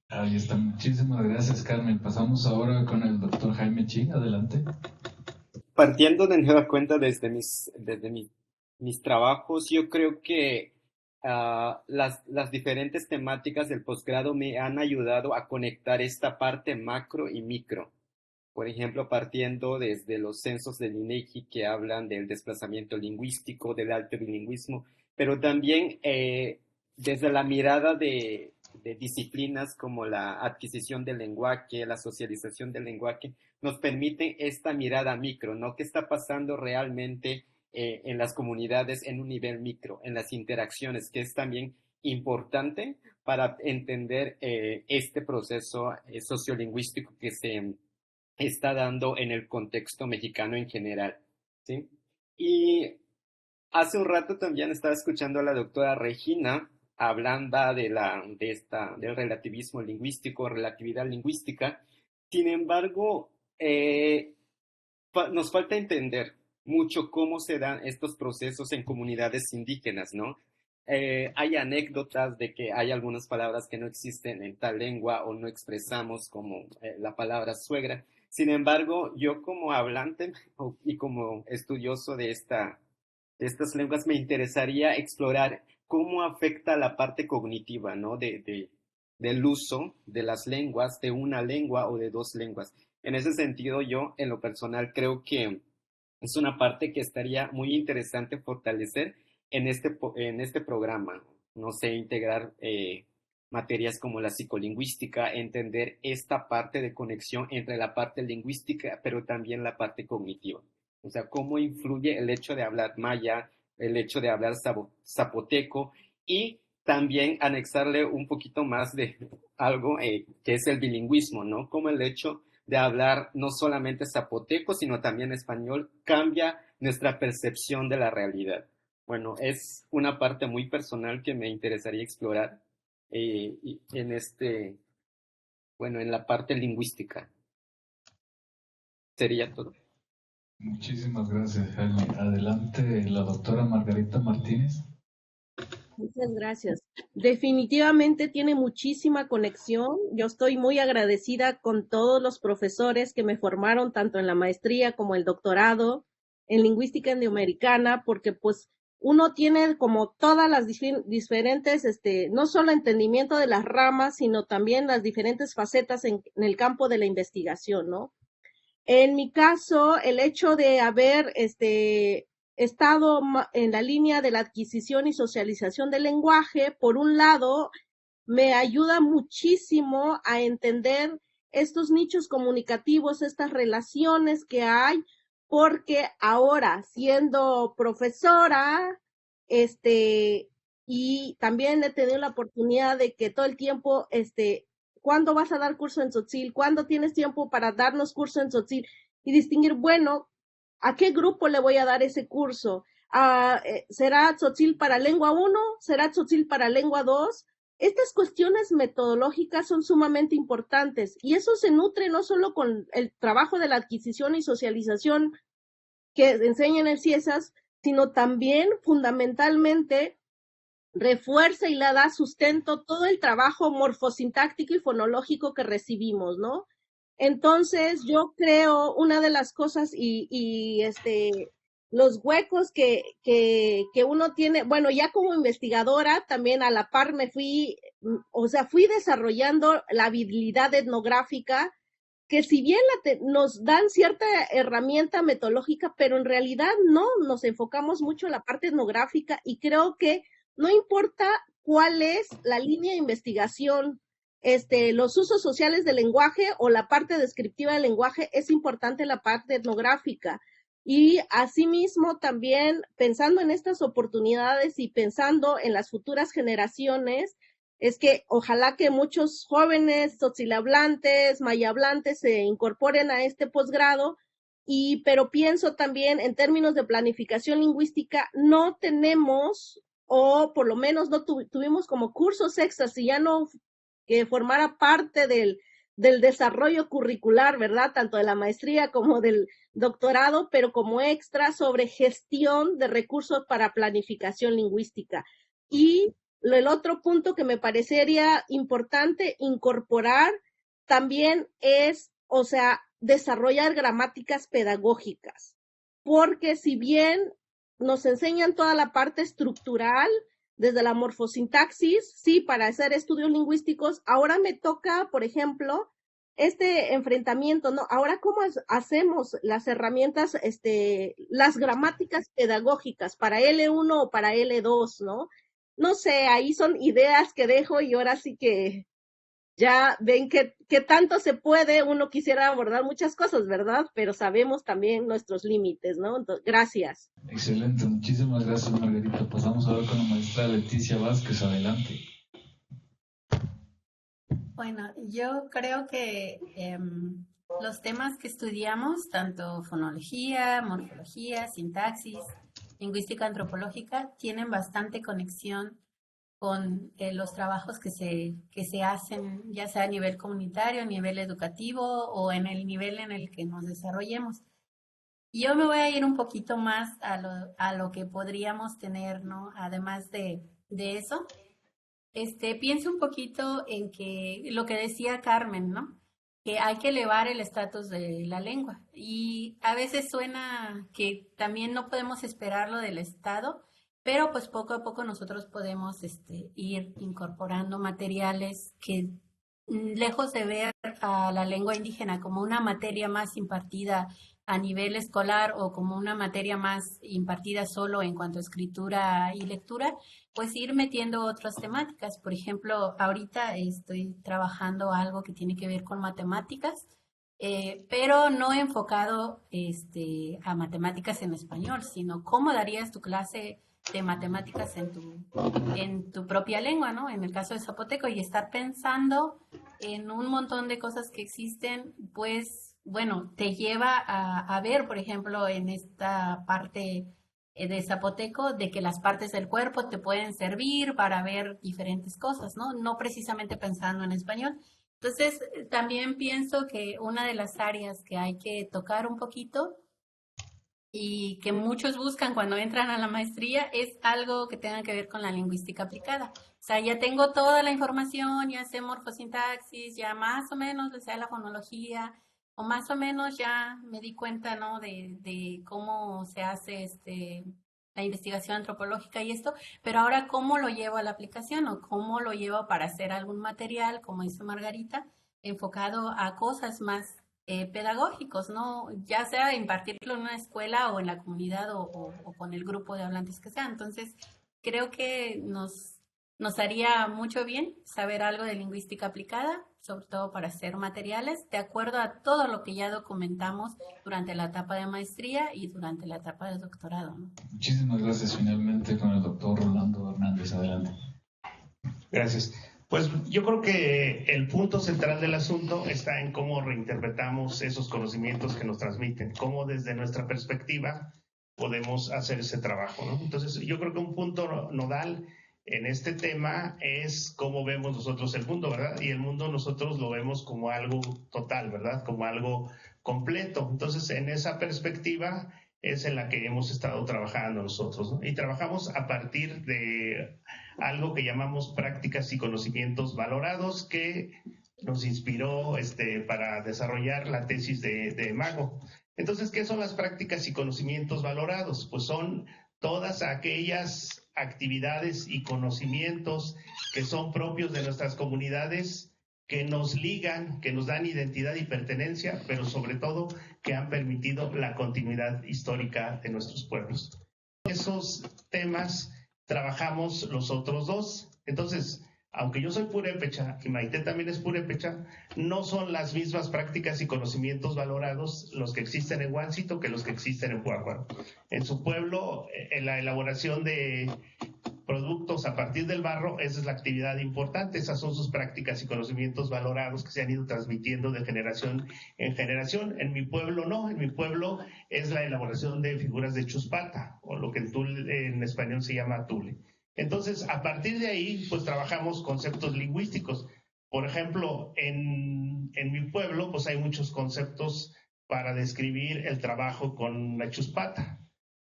Ahí está, muchísimas gracias, Carmen. Pasamos ahora con el doctor Jaime Chi, adelante. Partiendo de nueva cuenta desde mis trabajos, yo creo que las diferentes temáticas del posgrado me han ayudado a conectar esta parte macro y micro. Por ejemplo, partiendo desde los censos del INEGI que hablan del desplazamiento lingüístico, del alto bilingüismo, pero también desde la mirada de disciplinas como la adquisición del lenguaje, la socialización del lenguaje, nos permiten esta mirada micro, ¿no? ¿Qué está pasando realmente en las comunidades en un nivel micro, en las interacciones, que es también importante para entender este proceso sociolingüístico que se está dando en el contexto mexicano en general, ¿sí? Y hace un rato también estaba escuchando a la doctora Regina hablando del relativismo lingüístico, relatividad lingüística. Sin embargo, nos falta entender mucho cómo se dan estos procesos en comunidades indígenas, ¿no? Hay anécdotas de que hay algunas palabras que no existen en tal lengua o no expresamos como la palabra suegra. Sin embargo, yo como hablante y como estudioso de estas lenguas me interesaría explorar cómo afecta la parte cognitiva, ¿no? Del uso de las lenguas, de una lengua o de dos lenguas. En ese sentido, yo en lo personal creo que es una parte que estaría muy interesante fortalecer en este programa. No sé, integrar materias como la psicolingüística, entender esta parte de conexión entre la parte lingüística, pero también la parte cognitiva. O sea, cómo influye el hecho de hablar maya, el hecho de hablar zapoteco y también anexarle un poquito más de algo que es el bilingüismo, ¿no? Como el hecho de hablar no solamente zapoteco, sino también español, cambia nuestra percepción de la realidad. Bueno, es una parte muy personal que me interesaría explorar en en la parte lingüística. Sería todo. Muchísimas gracias, Jaime. Adelante, la doctora Margarita Martínez. Muchas gracias. Definitivamente tiene muchísima conexión. Yo estoy muy agradecida con todos los profesores que me formaron tanto en la maestría como el doctorado en lingüística indoamericana, porque pues uno tiene como todas las diferentes, no solo entendimiento de las ramas, sino también las diferentes facetas en el campo de la investigación, ¿no? En mi caso, el hecho de haber estado en la línea de la adquisición y socialización del lenguaje, por un lado, me ayuda muchísimo a entender estos nichos comunicativos, estas relaciones que hay, porque ahora, siendo profesora, y también he tenido la oportunidad de que todo el tiempo, ¿cuándo vas a dar curso en Tzotzil? ¿Cuándo tienes tiempo para darnos curso en Tzotzil? Y distinguir, bueno, ¿a qué grupo le voy a dar ese curso? ¿Será Tzotzil para lengua 1? ¿Será Tzotzil para lengua 2? Estas cuestiones metodológicas son sumamente importantes y eso se nutre no solo con el trabajo de la adquisición y socialización que enseña en el CIESAS, sino también fundamentalmente refuerza y le da sustento todo el trabajo morfosintáctico y fonológico que recibimos, ¿no? Entonces, yo creo una de las cosas los huecos que uno tiene, bueno, ya como investigadora también a la par fui desarrollando la habilidad etnográfica, que si bien nos dan cierta herramienta metodológica, pero en realidad no nos enfocamos mucho en la parte etnográfica y creo que no importa cuál es la línea de investigación los usos sociales del lenguaje o la parte descriptiva del lenguaje, es importante la parte etnográfica. Y asimismo también pensando en estas oportunidades y pensando en las futuras generaciones, es que ojalá que muchos jóvenes tzotzilahablantes, mayahablantes se incorporen a este posgrado, pero pienso también en términos de planificación lingüística, no tenemos, o por lo menos no tuvimos como cursos extras, y ya no que formara parte del desarrollo curricular, ¿verdad? Tanto de la maestría como del doctorado, pero como extra sobre gestión de recursos para planificación lingüística. Y el otro punto que me parecería importante incorporar también es, o sea, desarrollar gramáticas pedagógicas, porque si bien nos enseñan toda la parte estructural, desde la morfosintaxis, sí, para hacer estudios lingüísticos, ahora me toca, por ejemplo, este enfrentamiento, ¿no? Ahora, ¿cómo hacemos las herramientas, las gramáticas pedagógicas para L1 o para L2, ¿no? No sé, ahí son ideas que dejo y ahora sí que ya ven que tanto se puede, uno quisiera abordar muchas cosas, ¿verdad? Pero sabemos también nuestros límites, ¿no? Entonces, gracias. Excelente, muchísimas gracias, Margarita. Pasamos ahora con la maestra Leticia Vázquez, adelante. Bueno, yo creo que los temas que estudiamos, tanto fonología, morfología, sintaxis, lingüística antropológica, tienen bastante conexión con los trabajos que se hacen, ya sea a nivel comunitario, a nivel educativo o en el nivel en el que nos desarrollemos. Yo me voy a ir un poquito más a lo que podríamos tener, ¿no? Además de eso, pienso un poquito en que lo que decía Carmen, ¿no? Que hay que elevar el estatus de la lengua. Y a veces suena que también no podemos esperarlo del Estado, pero pues poco a poco nosotros podemos ir incorporando materiales que, lejos de ver a la lengua indígena como una materia más impartida a nivel escolar o como una materia más impartida solo en cuanto a escritura y lectura, pues ir metiendo otras temáticas. Por ejemplo, ahorita estoy trabajando algo que tiene que ver con matemáticas, pero no enfocado a matemáticas en español, sino cómo darías tu clase de matemáticas en tu propia lengua, ¿no? En el caso de zapoteco, y estar pensando en un montón de cosas que existen, pues, bueno, te lleva a ver, por ejemplo, en esta parte de zapoteco, de que las partes del cuerpo te pueden servir para ver diferentes cosas, ¿no? No precisamente pensando en español. Entonces, también pienso que una de las áreas que hay que tocar un poquito y que muchos buscan cuando entran a la maestría es algo que tenga que ver con la lingüística aplicada. O sea, ya tengo toda la información, ya sé morfosintaxis, ya más o menos le sé la fonología, o más o menos ya me di cuenta, ¿no? de cómo se hace la investigación antropológica y esto, pero ahora cómo lo llevo a la aplicación o cómo lo llevo para hacer algún material, como dice Margarita, enfocado a cosas más pedagógicos, ¿no? Ya sea impartirlo en una escuela o en la comunidad o con el grupo de hablantes que sea. Entonces, creo que nos haría mucho bien saber algo de lingüística aplicada, sobre todo para hacer materiales, de acuerdo a todo lo que ya documentamos durante la etapa de maestría y durante la etapa de doctorado, ¿no? Muchísimas gracias. Finalmente con el doctor Rolando Hernández, adelante. Gracias. Pues yo creo que el punto central del asunto está en cómo reinterpretamos esos conocimientos que nos transmiten, cómo desde nuestra perspectiva podemos hacer ese trabajo, ¿no? Entonces, yo creo que un punto nodal en este tema es cómo vemos nosotros el mundo, ¿verdad? Y el mundo nosotros lo vemos como algo total, ¿verdad? Como algo completo. Entonces, en esa perspectiva es en la que hemos estado trabajando nosotros, ¿no? Y trabajamos a partir de algo que llamamos prácticas y conocimientos valorados, que nos inspiró para desarrollar la tesis de Mago. Entonces, ¿qué son las prácticas y conocimientos valorados? Pues son todas aquellas actividades y conocimientos que son propios de nuestras comunidades, que nos ligan, que nos dan identidad y pertenencia, pero sobre todo que han permitido la continuidad histórica de nuestros pueblos. Esos temas trabajamos los otros dos. Entonces, aunque yo soy purépecha y Maite también es purépecha, no son las mismas prácticas y conocimientos valorados los que existen en Huancito que los que existen en Pátzcuaro. En su pueblo, en la elaboración de productos a partir del barro, esa es la actividad importante, esas son sus prácticas y conocimientos valorados que se han ido transmitiendo de generación en generación. En mi pueblo no, en mi pueblo es la elaboración de figuras de chuspata, o lo que en español se llama tule. Entonces, a partir de ahí, pues trabajamos conceptos lingüísticos. Por ejemplo, en mi pueblo, pues hay muchos conceptos para describir el trabajo con la chuspata.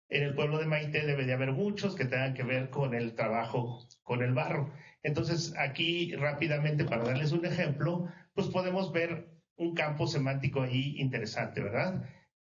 En el pueblo de Maite debe de haber muchos que tengan que ver con el trabajo con el barro. Entonces, aquí rápidamente, para darles un ejemplo, pues podemos ver un campo semántico ahí interesante, ¿verdad?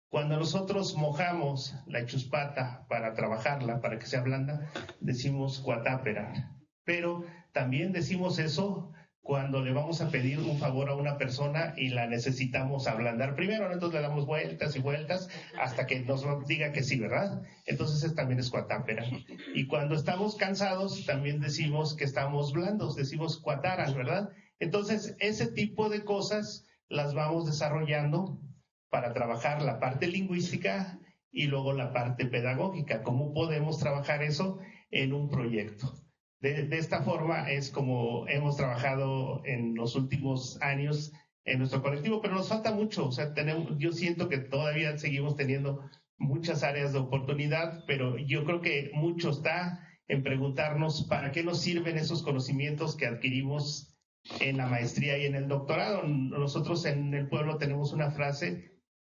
Cuando nosotros mojamos la chuspata para trabajarla, para que sea blanda, decimos cuatápera. Pero también decimos eso cuando le vamos a pedir un favor a una persona y la necesitamos ablandar primero, ¿no? Entonces le damos vueltas y vueltas hasta que nos diga que sí, ¿verdad? Entonces también es cuatápera. Y cuando estamos cansados, también decimos que estamos blandos, decimos cuataran, ¿verdad? Entonces, ese tipo de cosas las vamos desarrollando para trabajar la parte lingüística y luego la parte pedagógica. ¿Cómo podemos trabajar eso en un proyecto? De esta forma es como hemos trabajado en los últimos años en nuestro colectivo, pero nos falta mucho. O sea, yo siento que todavía seguimos teniendo muchas áreas de oportunidad, pero yo creo que mucho está en preguntarnos para qué nos sirven esos conocimientos que adquirimos en la maestría y en el doctorado. Nosotros en el pueblo tenemos una frase,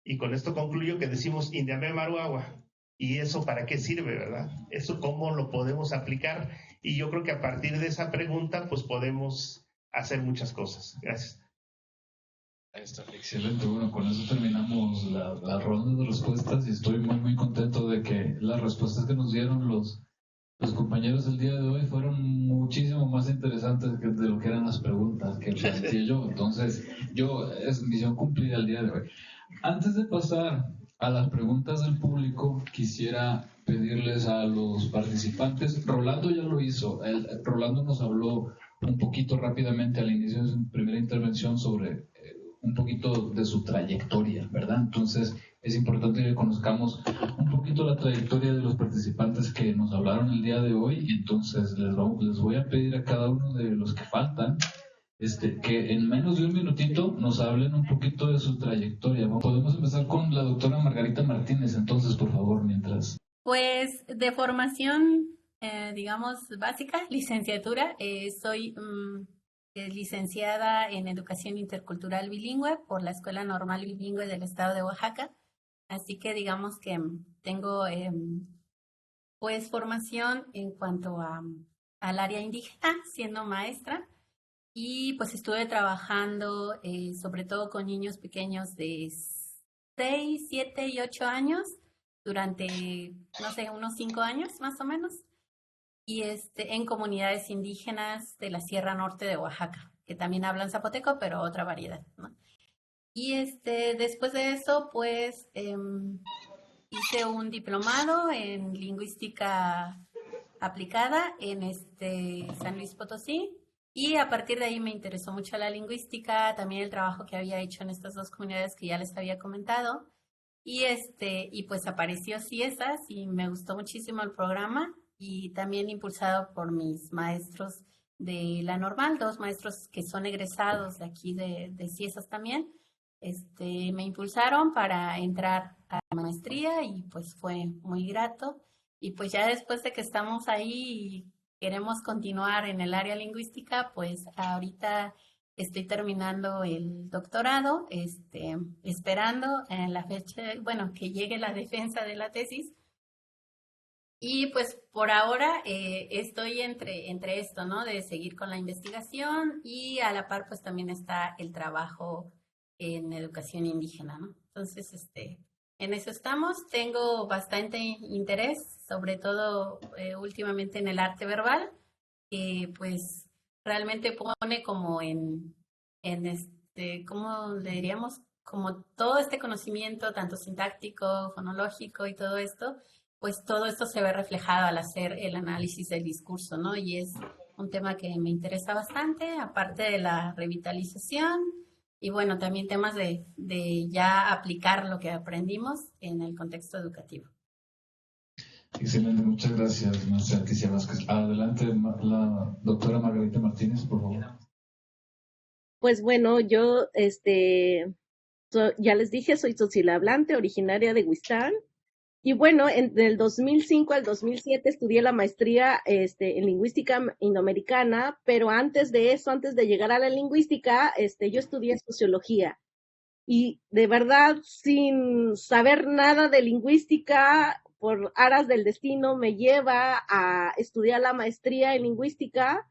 y con esto concluyo, que decimos Indiamé Maruagua. ¿Y eso para qué sirve, verdad? ¿Eso cómo lo podemos aplicar? Y yo creo que a partir de esa pregunta, pues podemos hacer muchas cosas. Gracias. Ahí está, excelente. Bueno, con eso terminamos la ronda de respuestas y estoy muy, muy contento de que las respuestas que nos dieron los compañeros el día de hoy fueron muchísimo más interesantes de lo que eran las preguntas que planteé yo. Entonces, es misión cumplida el día de hoy. Antes de pasar a las preguntas del público, quisiera pedirles a los participantes, Rolando ya lo hizo, Rolando nos habló un poquito rápidamente al inicio de su primera intervención sobre un poquito de su trayectoria, ¿verdad? Entonces es importante que conozcamos un poquito la trayectoria de los participantes que nos hablaron el día de hoy. Entonces les voy a pedir a cada uno de los que faltan que en menos de un minutito nos hablen un poquito de su trayectoria. Podemos empezar con la doctora Margarita Martínez, entonces, por favor, mientras. Pues de formación, digamos, básica, licenciatura, soy licenciada en Educación Intercultural Bilingüe por la Escuela Normal Bilingüe del Estado de Oaxaca. Así que digamos que tengo pues formación en cuanto al área indígena, siendo maestra. Y pues estuve trabajando sobre todo con niños pequeños de 6, 7 y 8 años durante, no sé, unos 5 años más o menos. Y en comunidades indígenas de la Sierra Norte de Oaxaca, que también hablan zapoteco, pero otra variedad, ¿no? Y después de eso, pues hice un diplomado en lingüística aplicada en San Luis Potosí. Y a partir de ahí me interesó mucho la lingüística, también el trabajo que había hecho en estas dos comunidades que ya les había comentado. Y pues apareció CIESAS y me gustó muchísimo el programa, y también impulsado por mis maestros de la normal, 2 maestros que son egresados de aquí de CIESAS también. Me impulsaron para entrar a la maestría y pues fue muy grato. Y pues ya después de que estamos ahí queremos continuar en el área lingüística, pues ahorita estoy terminando el doctorado, esperando en la fecha, bueno, que llegue la defensa de la tesis. Y pues por ahora estoy entre esto, ¿no? De seguir con la investigación, y a la par pues también está el trabajo en educación indígena, ¿no? Entonces, en eso estamos. Tengo bastante interés, sobre todo últimamente en el arte verbal, que pues realmente pone como ¿cómo le diríamos? Como todo este conocimiento, tanto sintáctico, fonológico y todo esto, pues todo esto se ve reflejado al hacer el análisis del discurso, ¿no? Y es un tema que me interesa bastante, aparte de la revitalización y bueno, también temas de ya aplicar lo que aprendimos en el contexto educativo. Excelente, muchas gracias, maestra Leticia Vázquez. Adelante, la doctora Margarita Martínez, por favor. Pues bueno, yo ya les dije, soy Tzotzila Hablante, originaria de Huistán. Y bueno, del 2005 al 2007 estudié la maestría en lingüística indoamericana, pero antes de eso, antes de llegar a la lingüística, yo estudié sociología. Y de verdad, sin saber nada de lingüística, por aras del destino, me lleva a estudiar la maestría en lingüística.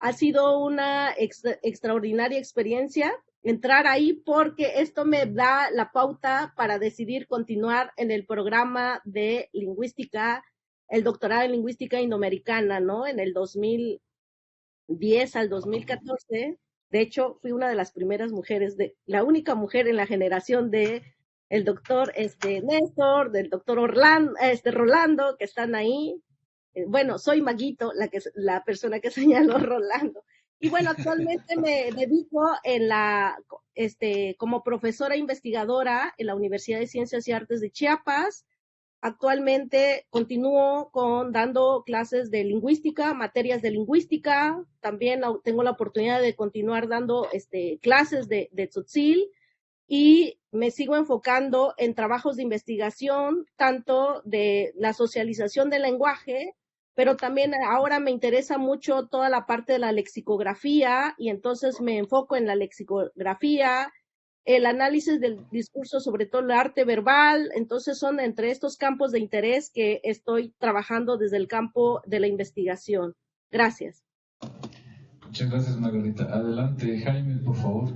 Ha sido una extraordinaria experiencia entrar ahí porque esto me da la pauta para decidir continuar en el programa de lingüística, el doctorado en lingüística indoamericana, ¿no? En el 2010 al 2014. De hecho, fui una de las primeras mujeres, la única mujer en la generación de el doctor Néstor, del doctor Rolando, que están ahí. Bueno, soy Maguito, la persona que señaló Rolando. Y bueno, actualmente me dedico como profesora investigadora en la Universidad de Ciencias y Artes de Chiapas. Actualmente continúo dando clases de lingüística, materias de lingüística. También tengo la oportunidad de continuar dando clases de tzotzil y me sigo enfocando en trabajos de investigación, tanto de la socialización del lenguaje, pero también ahora me interesa mucho toda la parte de la lexicografía y entonces me enfoco en la lexicografía, el análisis del discurso, sobre todo el arte verbal. Entonces son entre estos campos de interés que estoy trabajando desde el campo de la investigación. Gracias. Muchas gracias, Margarita. Adelante, Jaime, por favor.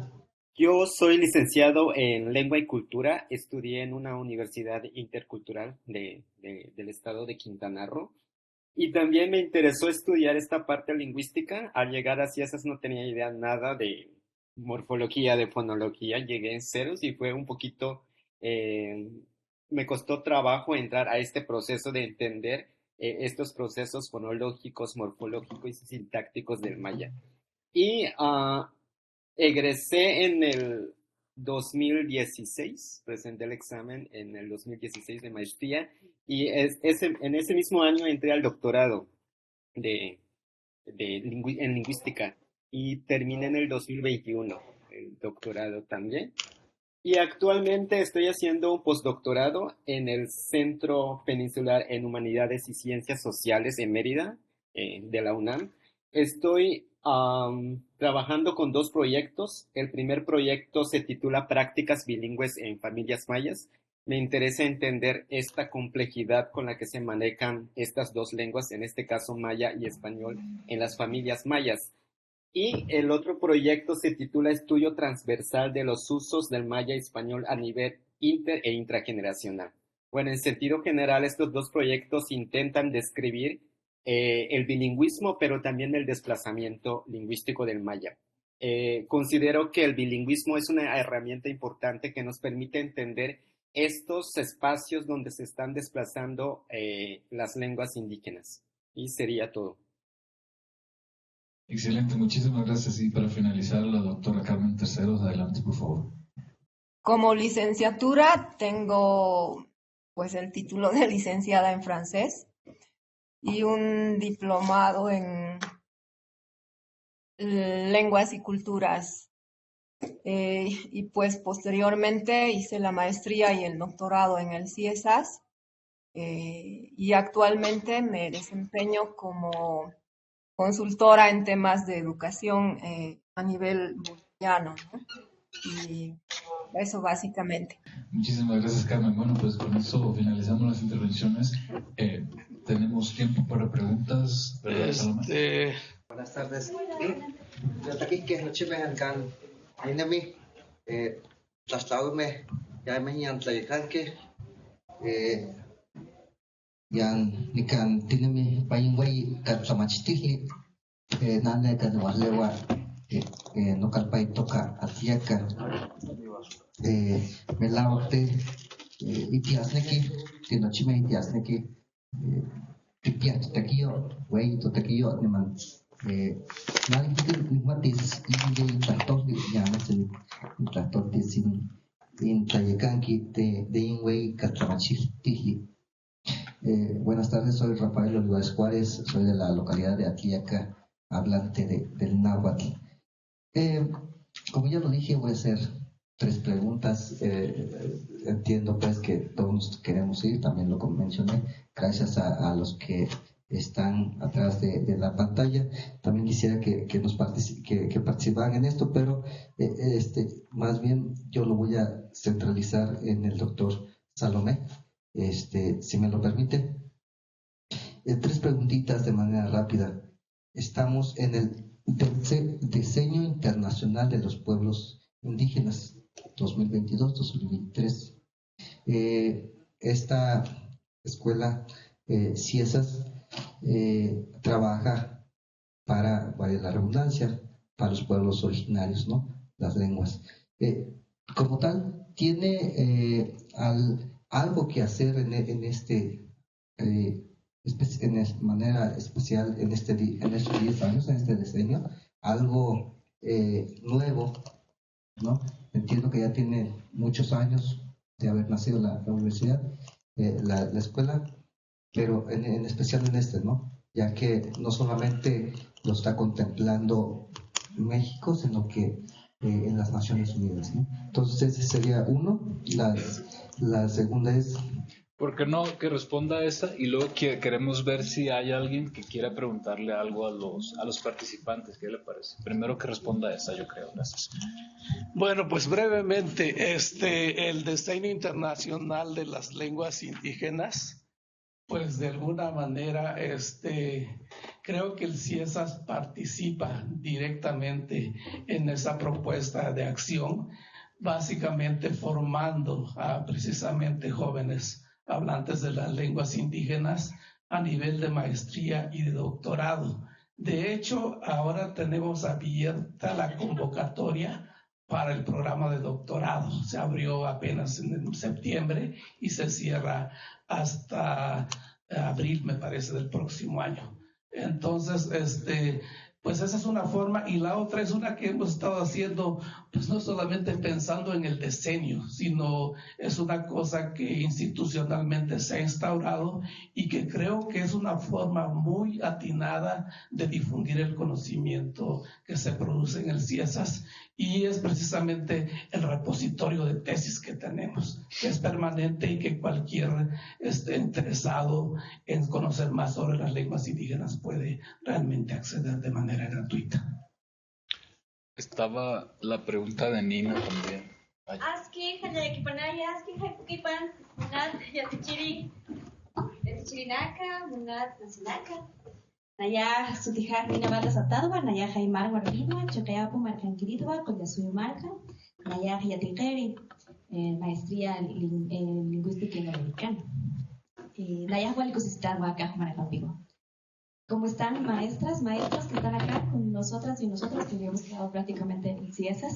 Yo soy licenciado en Lengua y Cultura. Estudié en una universidad intercultural del estado de Quintana Roo. Y también me interesó estudiar esta parte lingüística. Al llegar a Ciesas no tenía idea nada de morfología, de fonología. Llegué en ceros y fue un poquito, me costó trabajo entrar a este proceso de entender estos procesos fonológicos, morfológicos y sintácticos del maya. Y egresé en el 2016, presenté el examen en el 2016 de maestría y en ese mismo año entré al doctorado en lingüística y terminé en el 2021 el doctorado también. Y actualmente estoy haciendo un postdoctorado en el Centro Peninsular en Humanidades y Ciencias Sociales en Mérida, de la UNAM. Estoy trabajando con 2 proyectos. El primer proyecto se titula Prácticas bilingües en familias mayas. Me interesa entender esta complejidad con la que se manejan estas 2 lenguas, en este caso maya y español, en las familias mayas. Y el otro proyecto se titula Estudio transversal de los usos del maya y español a nivel inter e intrageneracional. Bueno, en sentido general, estos 2 proyectos intentan describir el bilingüismo, pero también el desplazamiento lingüístico del maya. Considero que el bilingüismo es una herramienta importante que nos permite entender estos espacios donde se están desplazando las lenguas indígenas. Y sería todo. Excelente, muchísimas gracias. Y para finalizar, la doctora Carmen Terceros, adelante, por favor. Como licenciatura tengo pues el título de licenciada en francés y un diplomado en lenguas y culturas. Y pues posteriormente hice la maestría y el doctorado en el CIESAS y actualmente me desempeño como consultora en temas de educación a nivel boliviano, ¿no? Y eso básicamente. Muchísimas gracias, Carmen. Bueno, pues con eso finalizamos las intervenciones. Tenemos tiempo para preguntas, ¿verdad, Salomé? Buenas tardes. Yo aquí que no chimen can ainami traslaume ya me yan que yan nikan tinami payingway kat samachti nane kan walewa no kalpai toka atiaka melawte itiasneki tinochime itiasneki tipiat takio way to takio niman Matis in tractor llamas el tractor de sin in Tayecanqui de Inway Catramachil Tijli. Buenas tardes, soy Rafael Olivares Juárez, soy de la localidad de Atliaca, hablante del náhuatl. Como ya lo dije, voy a hacer 3 preguntas. Entiendo pues que todos queremos ir, también lo mencioné, gracias a los que están atrás de la pantalla. También quisiera que participaran en esto, pero más bien yo lo voy a centralizar en el doctor Salomé, si me lo permite. 3 preguntitas de manera rápida. Estamos en el Diseño Internacional de los Pueblos Indígenas 2022-2023. Esta escuela CIESAS trabaja para, vale la redundancia, para los pueblos originarios, ¿no? Las lenguas. Como tal, tiene algo que hacer en manera especial en estos 10 años, en este diseño, algo nuevo, ¿no? Entiendo que ya tiene muchos años de haber nacido la universidad, la escuela, pero en especial en ¿no? Ya que no solamente lo está contemplando México, sino que en las Naciones Unidas, ¿no? Entonces ese sería uno. La segunda es... ¿Por qué no que responda esa? Y luego queremos ver si hay alguien que quiera preguntarle algo a los participantes. ¿Qué le parece? Primero que responda esa, yo creo. Gracias. Bueno, pues brevemente, el Diseño Internacional de las Lenguas Indígenas, pues de alguna manera, creo que el CIESAS participa directamente en esa propuesta de acción, básicamente formando a precisamente jóvenes hablantes de las lenguas indígenas a nivel de maestría y de doctorado. De hecho, ahora tenemos abierta la convocatoria para el programa de doctorado. Se abrió apenas en septiembre y se cierra hasta abril, me parece, del próximo año. Entonces, pues esa es una forma, y la otra es una que hemos estado haciendo, pues no solamente pensando en el diseño, sino es una cosa que institucionalmente se ha instaurado y que creo que es una forma muy atinada de difundir el conocimiento que se produce en el CIESAS, y es precisamente el repositorio de tesis que tenemos, que es permanente y que cualquier interesado en conocer más sobre las lenguas indígenas puede realmente acceder de manera gratuita. Estaba la pregunta de Nina también. Aski, Hayakipanaya, Aski, Hakukipan, Munat, Yatichiri, Yatichirinaka, Munat, Nasinaka. Naya Sutijak, Nina Batas Atadua, Naya Jaimar Guarbidua, Choteapu Marcanquiridua, con Yasuyo Marca, Naya Yatikeri, maestría en lingüística iberoamericana. Naya Hualicosistán, Huaca, Maracapigo. ¿Cómo están maestros que están acá con nosotras y nosotros, que hemos quedado prácticamente en CIESAS?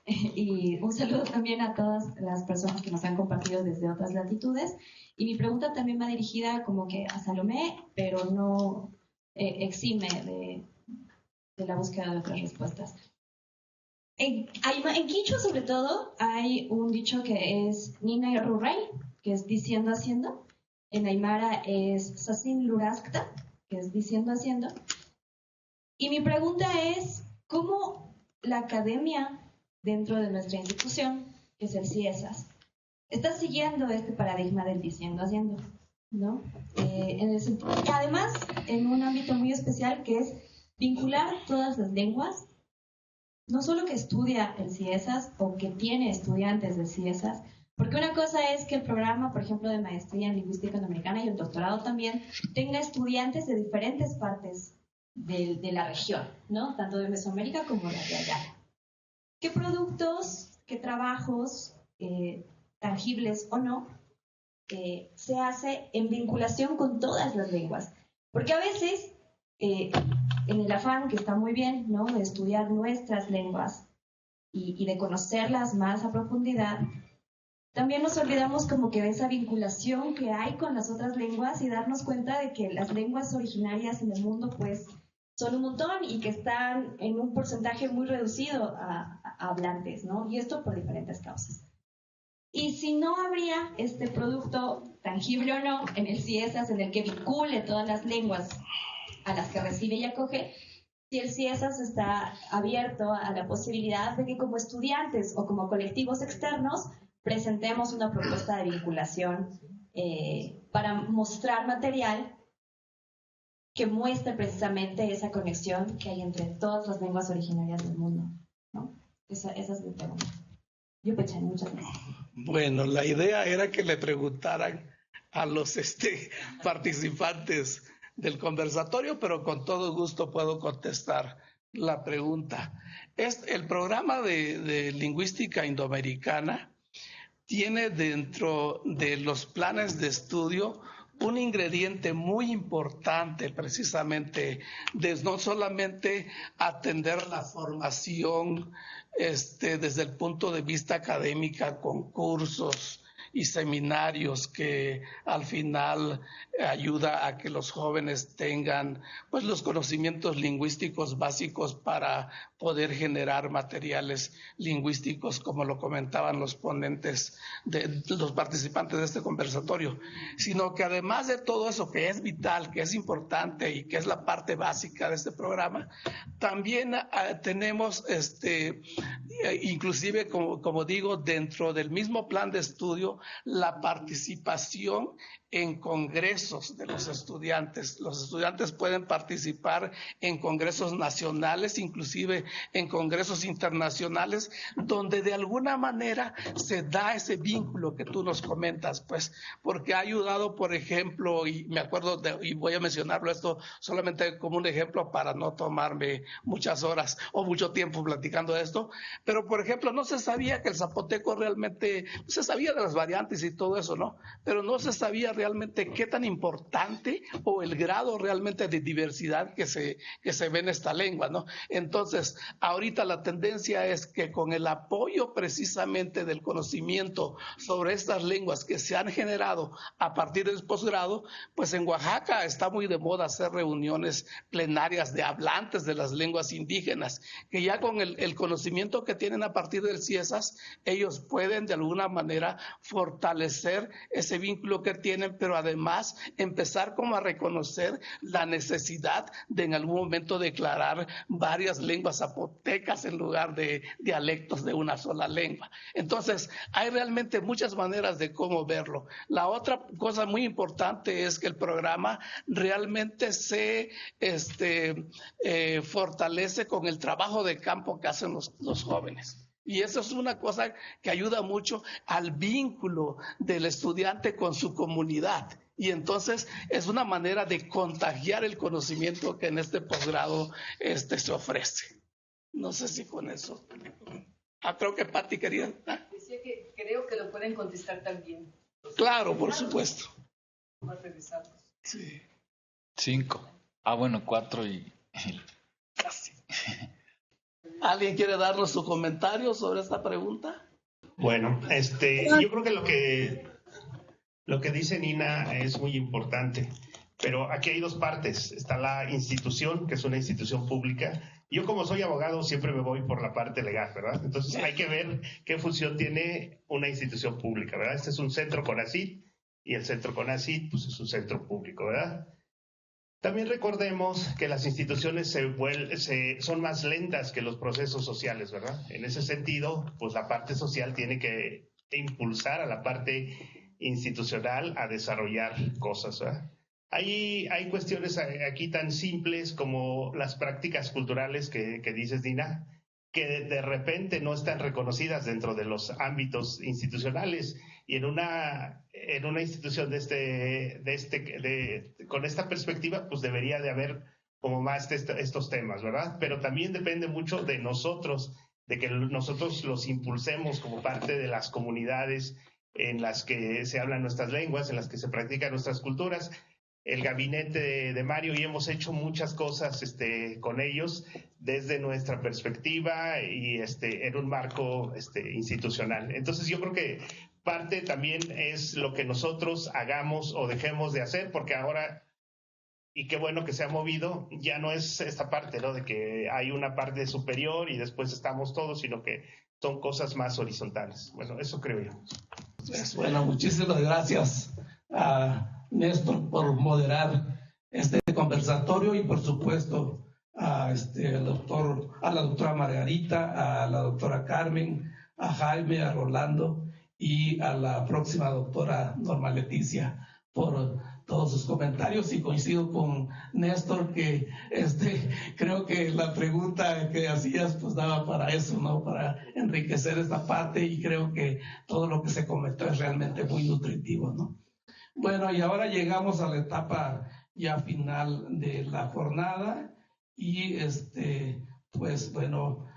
Y un saludo también a todas las personas que nos han compartido desde otras latitudes. Y mi pregunta también va dirigida como que a Salomé, pero no exime de la búsqueda de otras respuestas. En quichua, sobre todo, hay un dicho que es Nina y Ruray, que es diciendo haciendo. En aymara es Sasin Luraskta, que es diciendo haciendo. Y mi pregunta es, ¿cómo la academia dentro de nuestra institución, que es el CIESAS, está siguiendo este paradigma del diciendo haciendo, ¿no? Además, en un ámbito muy especial, que es vincular todas las lenguas, no solo que estudia el CIESAS o que tiene estudiantes del CIESAS, porque una cosa es que el programa, por ejemplo, de maestría en lingüística americana y el doctorado también, tenga estudiantes de diferentes partes de la región, ¿no? Tanto de Mesoamérica como de allá. ¿Qué productos, qué trabajos, tangibles o no, se hace en vinculación con todas las lenguas? Porque a veces, en el afán, que está muy bien, ¿no?, de estudiar nuestras lenguas y de conocerlas más a profundidad, también nos olvidamos como que de esa vinculación que hay con las otras lenguas y darnos cuenta de que las lenguas originarias en el mundo pues son un montón y que están en un porcentaje muy reducido a hablantes, ¿no? Y esto por diferentes causas. Y si no habría este producto, tangible o no, en el CIESAS, en el que vincule todas las lenguas a las que recibe y acoge, si el CIESAS está abierto a la posibilidad de que como estudiantes o como colectivos externos presentemos una propuesta de vinculación para mostrar material que muestre precisamente esa conexión que hay entre todas las lenguas originarias del mundo, ¿no? Esa es mi pregunta. Yo Pechani, muchas gracias. Bueno, la idea era que le preguntaran a los participantes del conversatorio, pero con todo gusto puedo contestar la pregunta. El programa de lingüística indoamericana tiene dentro de los planes de estudio un ingrediente muy importante precisamente de no solamente atender la formación desde el punto de vista académica con cursos y seminarios que al final ayuda a que los jóvenes tengan pues los conocimientos lingüísticos básicos para poder generar materiales lingüísticos, como lo comentaban los ponentes, los participantes de este conversatorio, sino que además de todo eso que es vital, que es importante y que es la parte básica de este programa, también tenemos inclusive como digo, dentro del mismo plan de estudio, la participación en congresos de los estudiantes. Los estudiantes pueden participar en congresos nacionales, inclusive en congresos internacionales, donde de alguna manera se da ese vínculo que tú nos comentas, pues, porque ha ayudado, por ejemplo, y me acuerdo, y voy a mencionarlo esto solamente como un ejemplo para no tomarme muchas horas o mucho tiempo platicando de esto, pero por ejemplo, no se sabía que el zapoteco realmente, se sabía de las variantes y todo eso, ¿no? Pero no se sabía realmente qué tan importante o el grado realmente de diversidad que se ve en esta lengua, ¿no? Entonces, ahorita la tendencia es que con el apoyo precisamente del conocimiento sobre estas lenguas que se han generado a partir del posgrado, pues en Oaxaca está muy de moda hacer reuniones plenarias de hablantes de las lenguas indígenas, que ya con el conocimiento que tienen a partir del CIESAS, ellos pueden de alguna manera fortalecer ese vínculo que tienen, pero además empezar como a reconocer la necesidad de en algún momento declarar varias lenguas zapotecas en lugar de dialectos de una sola lengua. Entonces, hay realmente muchas maneras de cómo verlo. La otra cosa muy importante es que el programa realmente se fortalece con el trabajo de campo que hacen los jóvenes. Y eso es una cosa que ayuda mucho al vínculo del estudiante con su comunidad. Y entonces es una manera de contagiar el conocimiento que en este posgrado se ofrece. No sé si con eso. Creo que Pati quería. Decía que creo que lo pueden contestar también. Claro, por supuesto. Vamos a revisarlos. Sí. 5. Bueno, 4 y casi. ¿Alguien quiere darnos su comentario sobre esta pregunta? Bueno, yo creo que lo que dice Nina es muy importante, pero aquí hay dos partes. Está la institución, que es una institución pública. Yo, como soy abogado, siempre me voy por la parte legal, ¿verdad? Entonces hay que ver qué función tiene una institución pública, ¿verdad? Este es un centro CONACYT y el centro CONACYT pues, es un centro público, ¿verdad? También recordemos que las instituciones son más lentas que los procesos sociales, ¿verdad? En ese sentido, pues la parte social tiene que impulsar a la parte institucional a desarrollar cosas, ¿verdad? Hay cuestiones aquí tan simples como las prácticas culturales que dices, Dina, que de repente no están reconocidas dentro de los ámbitos institucionales, y en una institución con esta perspectiva, pues debería de haber como más estos temas, ¿verdad? Pero también depende mucho de nosotros, de que nosotros los impulsemos como parte de las comunidades en las que se hablan nuestras lenguas, en las que se practican nuestras culturas. El gabinete de Mario y hemos hecho muchas cosas con ellos desde nuestra perspectiva y en un marco institucional. Entonces yo creo que parte también es lo que nosotros hagamos o dejemos de hacer, porque ahora y qué bueno que se ha movido. Ya no es esta parte, ¿no? De que hay una parte superior y después estamos todos, sino que son cosas más horizontales. Bueno, eso creo yo. Pues, bueno, muchísimas gracias a Néstor por moderar este conversatorio y por supuesto a la doctora Margarita, a la doctora Carmen, a Jaime, a Rolando y a la próxima doctora Norma Leticia por todos sus comentarios, y coincido con Néstor que creo que la pregunta que hacías pues daba para eso, ¿no? Para enriquecer esta parte, y creo que todo lo que se comentó es realmente muy nutritivo, ¿no? Bueno, y ahora llegamos a la etapa ya final de la jornada y pues bueno,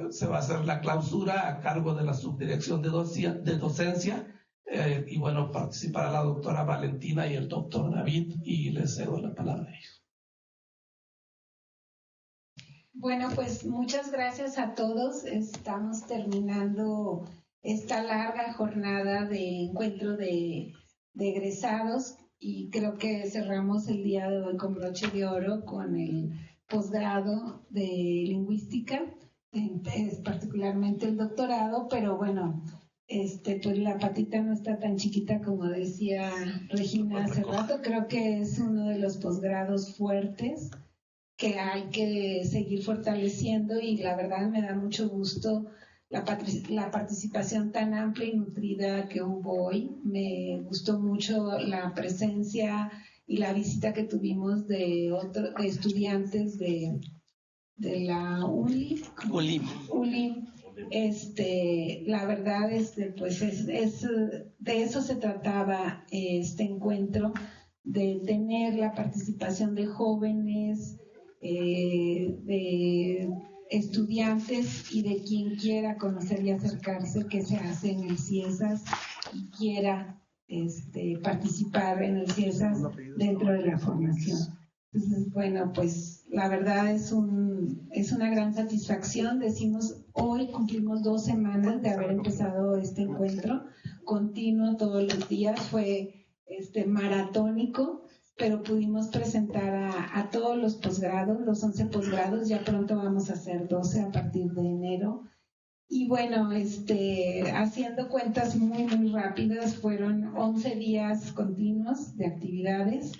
se va a hacer la clausura a cargo de la Subdirección de Docencia. Y bueno, participará la doctora Valentina y el doctor David, y les cedo la palabra a ellos. Bueno, pues muchas gracias a todos. Estamos terminando esta larga jornada de encuentro de egresados, y creo que cerramos el día de hoy con broche de oro con el posgrado de lingüística, particularmente el doctorado, pero bueno, pues la patita no está tan chiquita como decía Regina hace rato. Creo que es uno de los posgrados fuertes que hay que seguir fortaleciendo, y la verdad me da mucho gusto la participación tan amplia y nutrida que hubo hoy. Me gustó mucho la presencia y la visita que tuvimos de estudiantes de la ULIM. La verdad, pues de eso se trataba este encuentro, de tener la participación de jóvenes, de estudiantes y de quien quiera conocer y acercarse, que se hace en el CIESAS y quiera participar en el CIESAS dentro de la formación. Entonces, bueno, pues la verdad es una gran satisfacción. Decimos, hoy cumplimos 2 semanas de haber empezado este encuentro continuo todos los días. Fue maratónico, pero pudimos presentar a todos los posgrados, los 11 posgrados. Ya pronto vamos a hacer 12 a partir de enero. Y bueno, haciendo cuentas muy, muy rápidas, fueron 11 días continuos de actividades,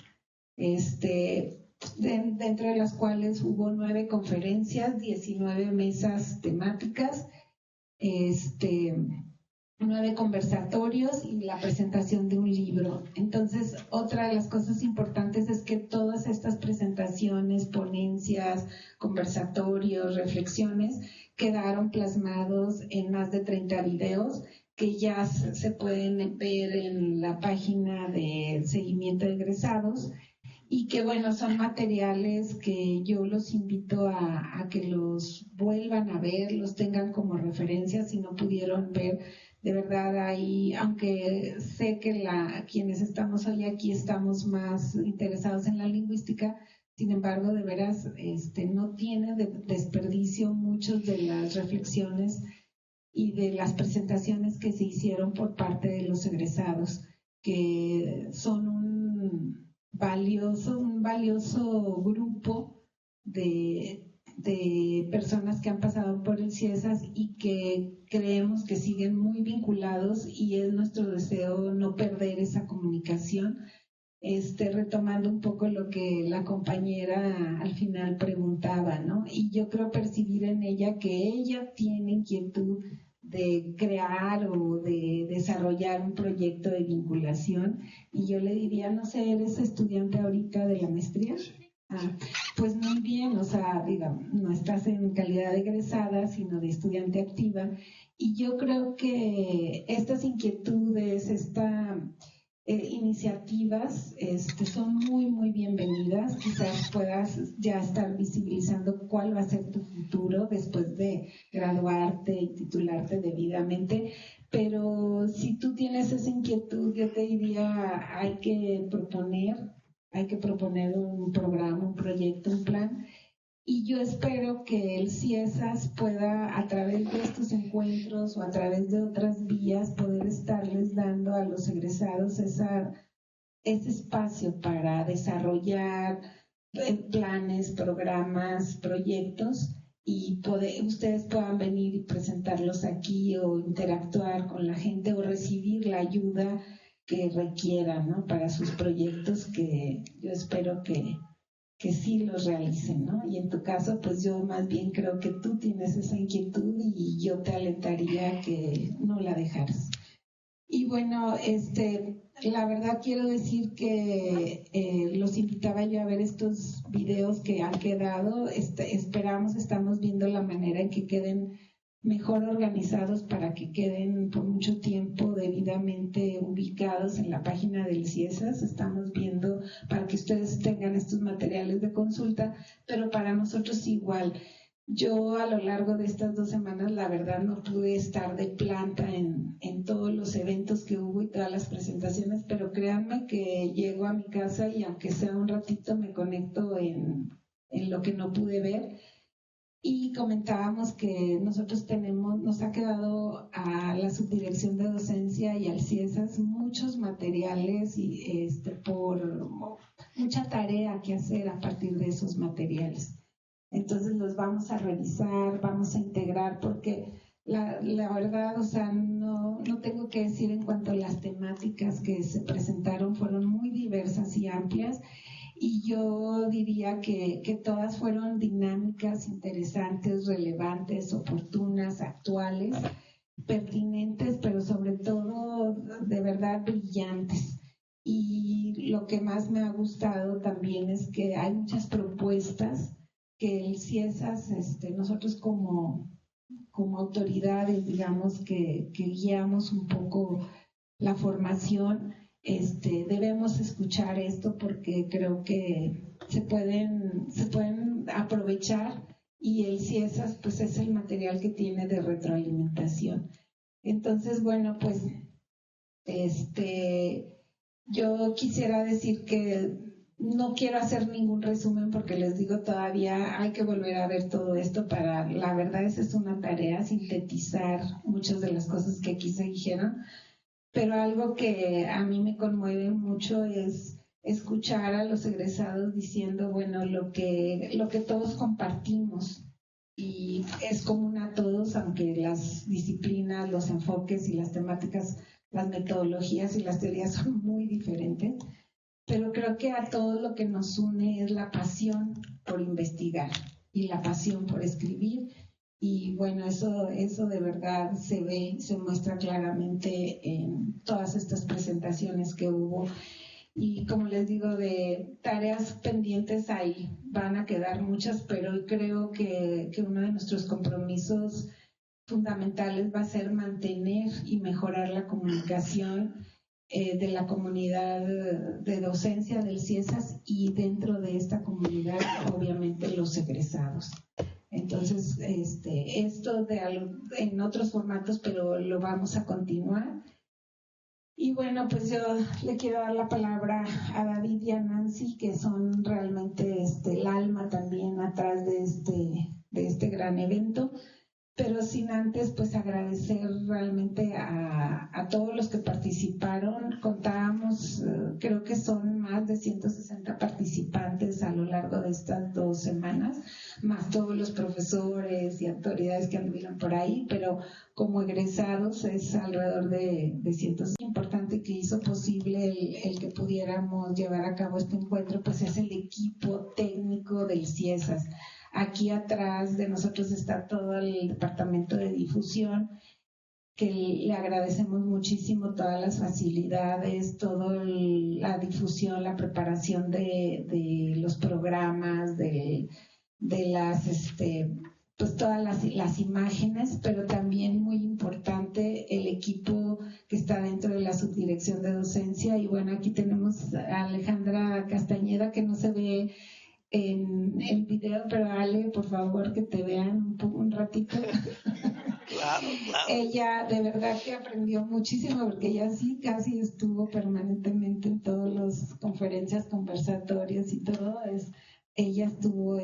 dentro de las cuales hubo 9 conferencias, 19 mesas temáticas, 9 conversatorios y la presentación de un libro. Entonces, otra de las cosas importantes es que todas estas presentaciones, ponencias, conversatorios, reflexiones, quedaron plasmados en más de 30 videos que ya se pueden ver en la página de seguimiento de egresados, y que bueno, son materiales que yo los invito a que los vuelvan a ver, los tengan como referencia si no pudieron ver. De verdad, ahí, aunque sé que quienes estamos hoy aquí estamos más interesados en la lingüística, sin embargo, de veras, no tiene desperdicio muchas de las reflexiones y de las presentaciones que se hicieron por parte de los egresados, que son un valioso grupo de personas que han pasado por el CIESAS y que creemos que siguen muy vinculados, y es nuestro deseo no perder esa comunicación. Retomando un poco lo que la compañera al final preguntaba, ¿no? Y yo creo percibir en ella que ella tiene inquietud de crear o de desarrollar un proyecto de vinculación, y yo le diría, no sé, ¿eres estudiante ahorita de la maestría? Pues muy bien, o sea, digamos, no estás en calidad de egresada, sino de estudiante activa, y yo creo que estas inquietudes, iniciativas son muy, muy bienvenidas. Quizás puedas ya estar visibilizando cuál va a ser tu futuro después de graduarte y titularte debidamente, pero si tú tienes esa inquietud, yo te diría, hay que proponer un programa, un proyecto, un plan. Y yo espero que el CIESAS pueda, a través de estos encuentros o a través de otras vías, poder estarles dando a los egresados esa ese espacio para desarrollar planes, programas, proyectos y ustedes puedan venir y presentarlos aquí o interactuar con la gente o recibir la ayuda que requieran, ¿no? Para sus proyectos, que yo espero que sí los realicen, ¿no? Y en tu caso, pues yo más bien creo que tú tienes esa inquietud y yo te alentaría que no la dejaras. Y bueno, la verdad quiero decir que los invitaba yo a ver estos videos que han quedado. Estamos viendo la manera en que queden mejor organizados para que queden por mucho tiempo debidamente ubicados en la página del CIESAS. Estamos viendo para que ustedes tengan estos materiales de consulta, pero para nosotros igual. Yo a lo largo de estas 2 semanas, la verdad, no pude estar de planta en todos los eventos que hubo y todas las presentaciones, pero créanme que llego a mi casa y aunque sea un ratito me conecto en lo que no pude ver. Y comentábamos que nosotros nos ha quedado a la Subdirección de Docencia y al CIESAS muchos materiales y por mucha tarea que hacer a partir de esos materiales. Entonces los vamos a revisar, vamos a integrar, porque la verdad, o sea, no tengo que decir en cuanto a las temáticas que se presentaron, fueron muy diversas y amplias, y yo diría que todas fueron dinámicas, interesantes, relevantes, oportunas, actuales, pertinentes, pero sobre todo de verdad brillantes. Y lo que más me ha gustado también es que hay muchas propuestas que el CIESAS, nosotros como autoridades, digamos, que guiamos un poco la formación, debemos escuchar esto porque creo que se pueden aprovechar y el CIESAS pues es el material que tiene de retroalimentación. Entonces, bueno, pues yo quisiera decir que no quiero hacer ningún resumen porque les digo, todavía hay que volver a ver todo esto la verdad esa es una tarea, sintetizar muchas de las cosas que aquí se dijeron, pero algo que a mí me conmueve mucho es escuchar a los egresados diciendo, bueno, lo que todos compartimos y es común a todos, aunque las disciplinas, los enfoques y las temáticas, las metodologías y las teorías son muy diferentes. Pero creo que a todos lo que nos une es la pasión por investigar y la pasión por escribir. Y bueno, eso de verdad se ve, se muestra claramente en todas estas presentaciones que hubo. Y como les digo, de tareas pendientes ahí van a quedar muchas, pero creo que uno de nuestros compromisos fundamentales va a ser mantener y mejorar la comunicación de la comunidad de docencia del CIESAS y dentro de esta comunidad obviamente los egresados. Entonces esto en otros formatos, pero lo vamos a continuar. Y bueno, pues yo le quiero dar la palabra a David y a Nancy, que son realmente el alma también atrás de este gran evento. Pero sin antes pues agradecer realmente a todos los que participaron. Contábamos, creo que son más de 160 participantes a lo largo de estas 2 semanas, más todos los profesores y autoridades que anduvieron por ahí, pero como egresados es alrededor de 100. Importante que hizo posible el que pudiéramos llevar a cabo este encuentro, pues es el equipo técnico del CIESAS. Aquí atrás de nosotros está todo el departamento de difusión, que le agradecemos muchísimo todas las facilidades, toda la difusión, la preparación de los programas, de las, pues todas las imágenes, pero también muy importante el equipo que está dentro de la subdirección de docencia. Y bueno, aquí tenemos a Alejandra Castañeda, que no se ve en el video, pero Ale, por favor, que te vean un ratito. Claro. Ella de verdad que aprendió muchísimo porque ella sí casi estuvo permanentemente en todas las conferencias, conversatorios y todo. Ella estuvo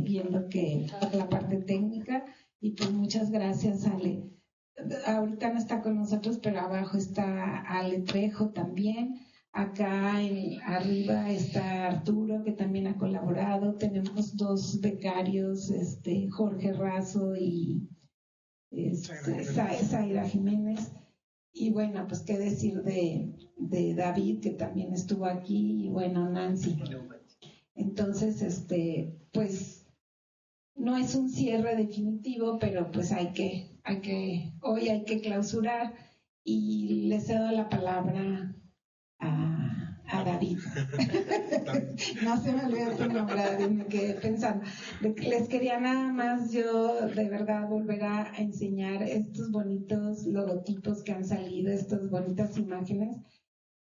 viendo que la parte técnica y pues muchas gracias, Ale. Ahorita no está con nosotros, pero abajo está Ale Trejo también. Acá arriba está Arturo, que también ha colaborado. Tenemos 2 becarios, Jorge Razo y Zaira Jiménez. Y bueno, pues qué decir de David, que también estuvo aquí, y bueno, Nancy. Entonces, pues no es un cierre definitivo, pero pues hoy hay que clausurar, y le cedo la palabra a David. No se me olvidó tu nombre, David, me quedé pensando. Les quería nada más yo de verdad volver a enseñar estos bonitos logotipos que han salido, estas bonitas imágenes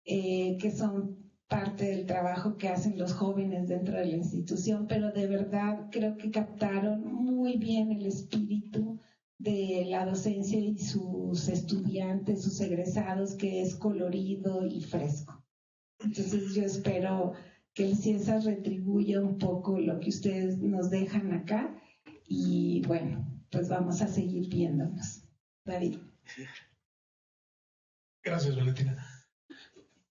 que son parte del trabajo que hacen los jóvenes dentro de la institución, pero de verdad creo que captaron muy bien el espíritu de la docencia y sus estudiantes, sus egresados, que es colorido y fresco. Entonces yo espero que el CIESAS retribuya un poco lo que ustedes nos dejan acá, y bueno, pues vamos a seguir viéndonos. David. Gracias, Valentina.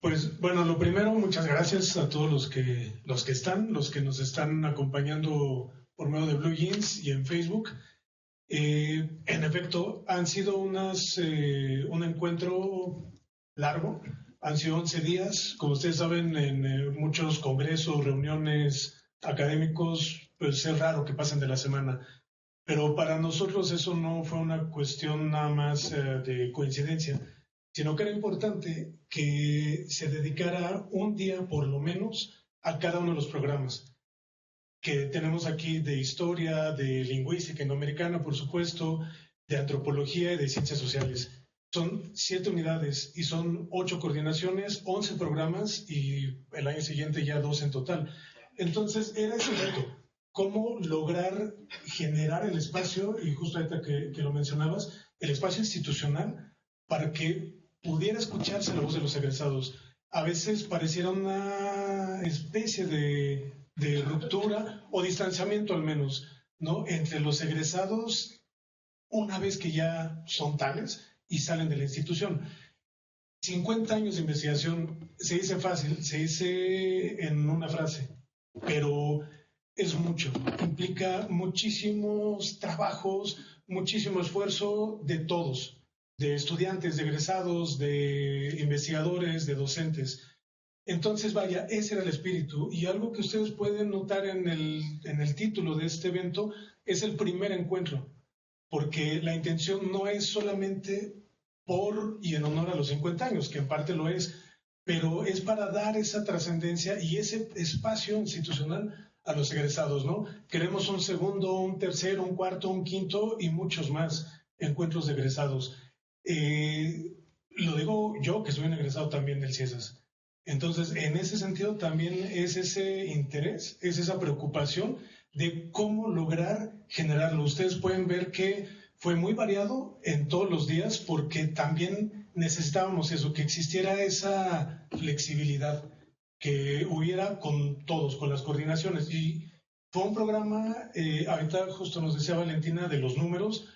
Pues bueno, lo primero, muchas gracias a todos los que nos están acompañando por medio de Blue Jeans y en Facebook. En efecto, han sido un encuentro largo, han sido 11 días, como ustedes saben, en muchos congresos, reuniones académicos, pues es raro que pasen de la semana, pero para nosotros eso no fue una cuestión nada más de coincidencia, sino que era importante que se dedicara un día por lo menos a cada uno de los programas que tenemos aquí, de historia, de lingüística indoamericana, por supuesto, de antropología y de ciencias sociales. Son 7 unidades y son 8 coordinaciones, 11 programas, y el año siguiente ya 2 en total. Entonces era ese reto, cómo lograr generar el espacio, y justo ahorita que lo mencionabas, el espacio institucional para que pudiera escucharse la voz de los egresados. A veces pareciera una especie de ruptura o distanciamiento al menos, ¿no?, entre los egresados una vez que ya son tales y salen de la institución. 50 años de investigación se dice fácil, se dice en una frase, pero es mucho, implica muchísimos trabajos, muchísimo esfuerzo de todos, de estudiantes, de egresados, de investigadores, de docentes. Entonces, vaya, ese era el espíritu, y algo que ustedes pueden notar en el título de este evento es el primer encuentro, porque la intención no es solamente por y en honor a los 50 años, que en parte lo es, pero es para dar esa trascendencia y ese espacio institucional a los egresados, ¿no? Queremos un segundo, un tercero, un cuarto, un quinto y muchos más encuentros de egresados. Lo digo yo, que soy un egresado también del CIESAS. Entonces, en ese sentido también es ese interés, es esa preocupación de cómo lograr generarlo. Ustedes pueden ver que fue muy variado en todos los días, porque también necesitábamos eso, que existiera esa flexibilidad, que hubiera con todos, con las coordinaciones. Y fue un programa, ahorita justo nos decía Valentina de los números,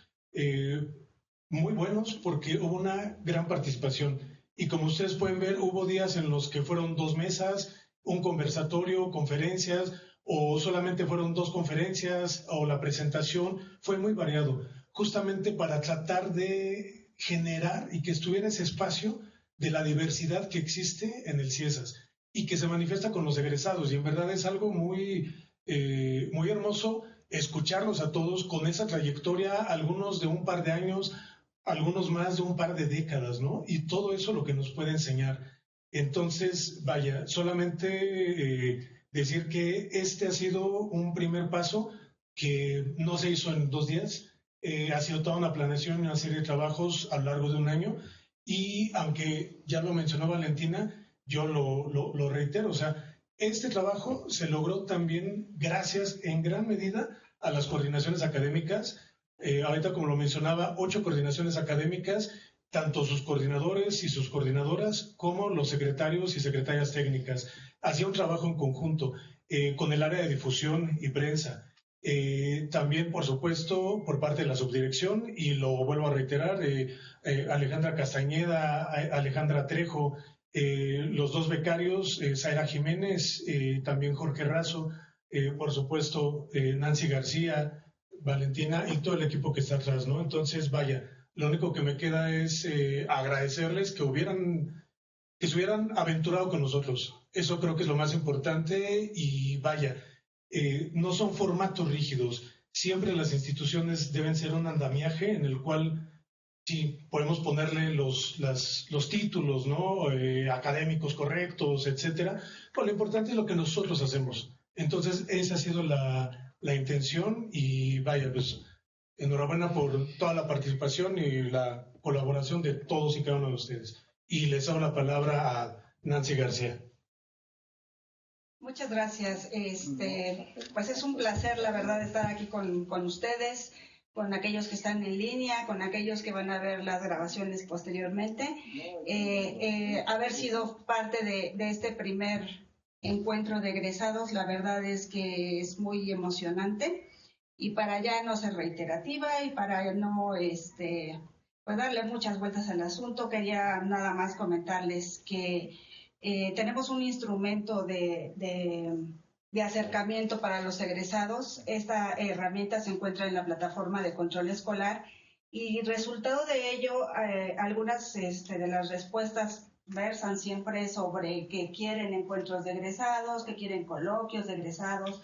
muy buenos, porque hubo una gran participación. Y como ustedes pueden ver, hubo días en los que fueron 2 mesas, un conversatorio, conferencias, o solamente fueron 2 conferencias, o la presentación. Fue muy variado, justamente para tratar de generar y que estuviera ese espacio de la diversidad que existe en el CIESAS y que se manifiesta con los egresados. Y en verdad es algo muy hermoso escucharlos a todos con esa trayectoria, algunos de un par de años, algunos más de un par de décadas, ¿no? Y todo eso lo que nos puede enseñar. Entonces, vaya, solamente decir que este ha sido un primer paso que no se hizo en 2 días, ha sido toda una planeación y una serie de trabajos a lo largo de un año, y aunque ya lo mencionó Valentina, yo lo reitero, o sea, este trabajo se logró también gracias en gran medida a las coordinaciones académicas. Ahorita, como lo mencionaba, 8 coordinaciones académicas, tanto sus coordinadores y sus coordinadoras como los secretarios y secretarias técnicas. Hacía un trabajo en conjunto con el área de difusión y prensa. También, por supuesto, por parte de la subdirección, y lo vuelvo a reiterar, Alejandra Castañeda, Alejandra Trejo, los dos becarios, Zaira Jiménez, también Jorge Razo, por supuesto Nancy García, Valentina y todo el equipo que está atrás, ¿no? Entonces, vaya, lo único que me queda es agradecerles que se hubieran aventurado con nosotros. Eso creo que es lo más importante y vaya, no son formatos rígidos. Siempre las instituciones deben ser un andamiaje en el cual sí podemos ponerle los títulos, ¿no? Académicos correctos, etcétera. Pero lo importante es lo que nosotros hacemos. Entonces, esa ha sido la intención y vaya, pues enhorabuena por toda la participación y la colaboración de todos y cada uno de ustedes. Y les doy la palabra a Nancy García. Muchas gracias. Pues es un placer, la verdad, estar aquí con ustedes, con aquellos que están en línea, con aquellos que van a ver las grabaciones posteriormente. Haber sido parte de este primer encuentro de egresados, la verdad es que es muy emocionante. Y para ya no ser reiterativa y para no pues darle muchas vueltas al asunto, quería nada más comentarles que tenemos un instrumento de acercamiento para los egresados. Esta herramienta se encuentra en la plataforma de control escolar y resultado de ello, algunas de las respuestas versan siempre sobre que quieren encuentros de egresados, que quieren coloquios de egresados,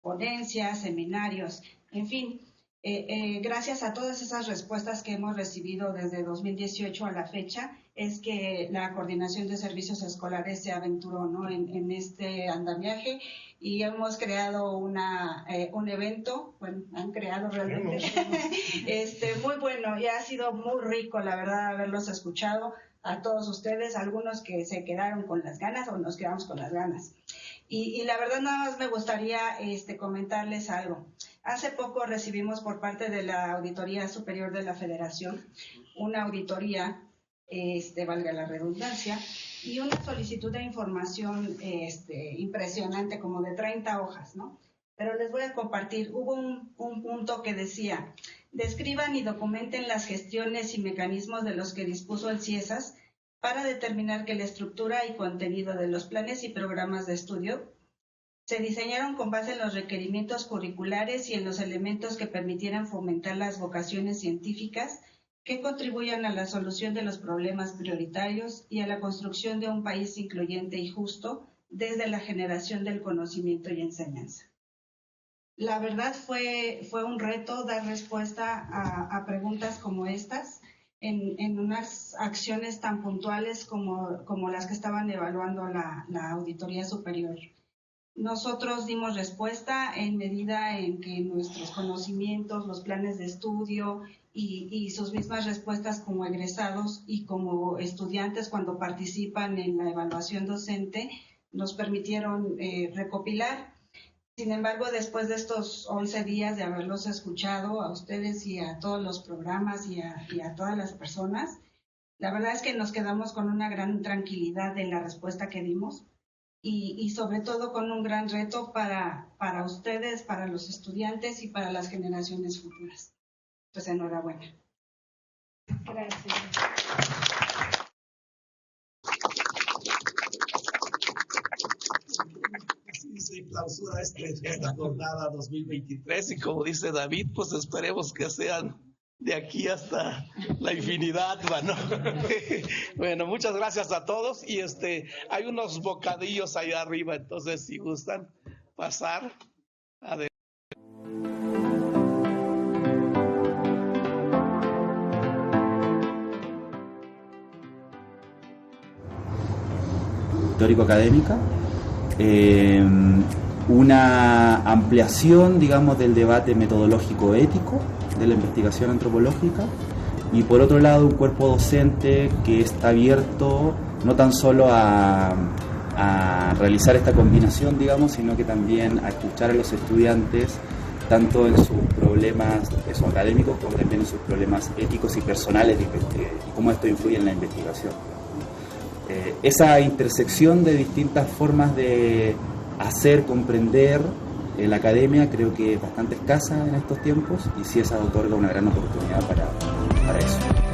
ponencias, seminarios, en fin. Gracias a todas esas respuestas que hemos recibido desde 2018 a la fecha, es que la Coordinación de Servicios Escolares se aventuró, ¿no? en este andamiaje y hemos creado un evento, bueno, han creado realmente, muy bueno y ha sido muy rico, la verdad, haberlos escuchado a todos ustedes, algunos que se quedaron con las ganas o nos quedamos con las ganas. Y la verdad nada más me gustaría comentarles algo. Hace poco recibimos por parte de la Auditoría Superior de la Federación una auditoría, valga la redundancia, y una solicitud de información impresionante, como de 30 hojas, ¿no? Pero les voy a compartir, hubo un punto que decía, describan y documenten las gestiones y mecanismos de los que dispuso el CIESAS para determinar que la estructura y contenido de los planes y programas de estudio se diseñaron con base en los requerimientos curriculares y en los elementos que permitieran fomentar las vocaciones científicas que contribuyan a la solución de los problemas prioritarios y a la construcción de un país incluyente y justo desde la generación del conocimiento y enseñanza. La verdad fue un reto dar respuesta a preguntas como estas en unas acciones tan puntuales como las que estaban evaluando la Auditoría Superior. Nosotros dimos respuesta en medida en que nuestros conocimientos, los planes de estudio y sus mismas respuestas como egresados y como estudiantes cuando participan en la evaluación docente nos permitieron recopilar. Sin embargo, después de estos 11 días de haberlos escuchado a ustedes y a todos los programas y a todas las personas, la verdad es que nos quedamos con una gran tranquilidad en la respuesta que dimos y sobre todo con un gran reto para ustedes, para los estudiantes y para las generaciones futuras. Pues enhorabuena. Gracias. Se clausura la jornada 2023 y como dice David, pues esperemos que sean de aquí hasta la infinidad, ¿no? Bueno, muchas gracias a todos y hay unos bocadillos ahí arriba, entonces si gustan pasar adelante. Teórico-académica, una ampliación, digamos, del debate metodológico-ético de la investigación antropológica y por otro lado un cuerpo docente que está abierto no tan solo a realizar esta combinación, digamos, sino que también a escuchar a los estudiantes tanto en sus problemas académicos como también en sus problemas éticos y personales y cómo esto influye en la investigación. Esa intersección de distintas formas de hacer comprender la academia creo que es bastante escasa en estos tiempos y CIESAS otorga una gran oportunidad para eso.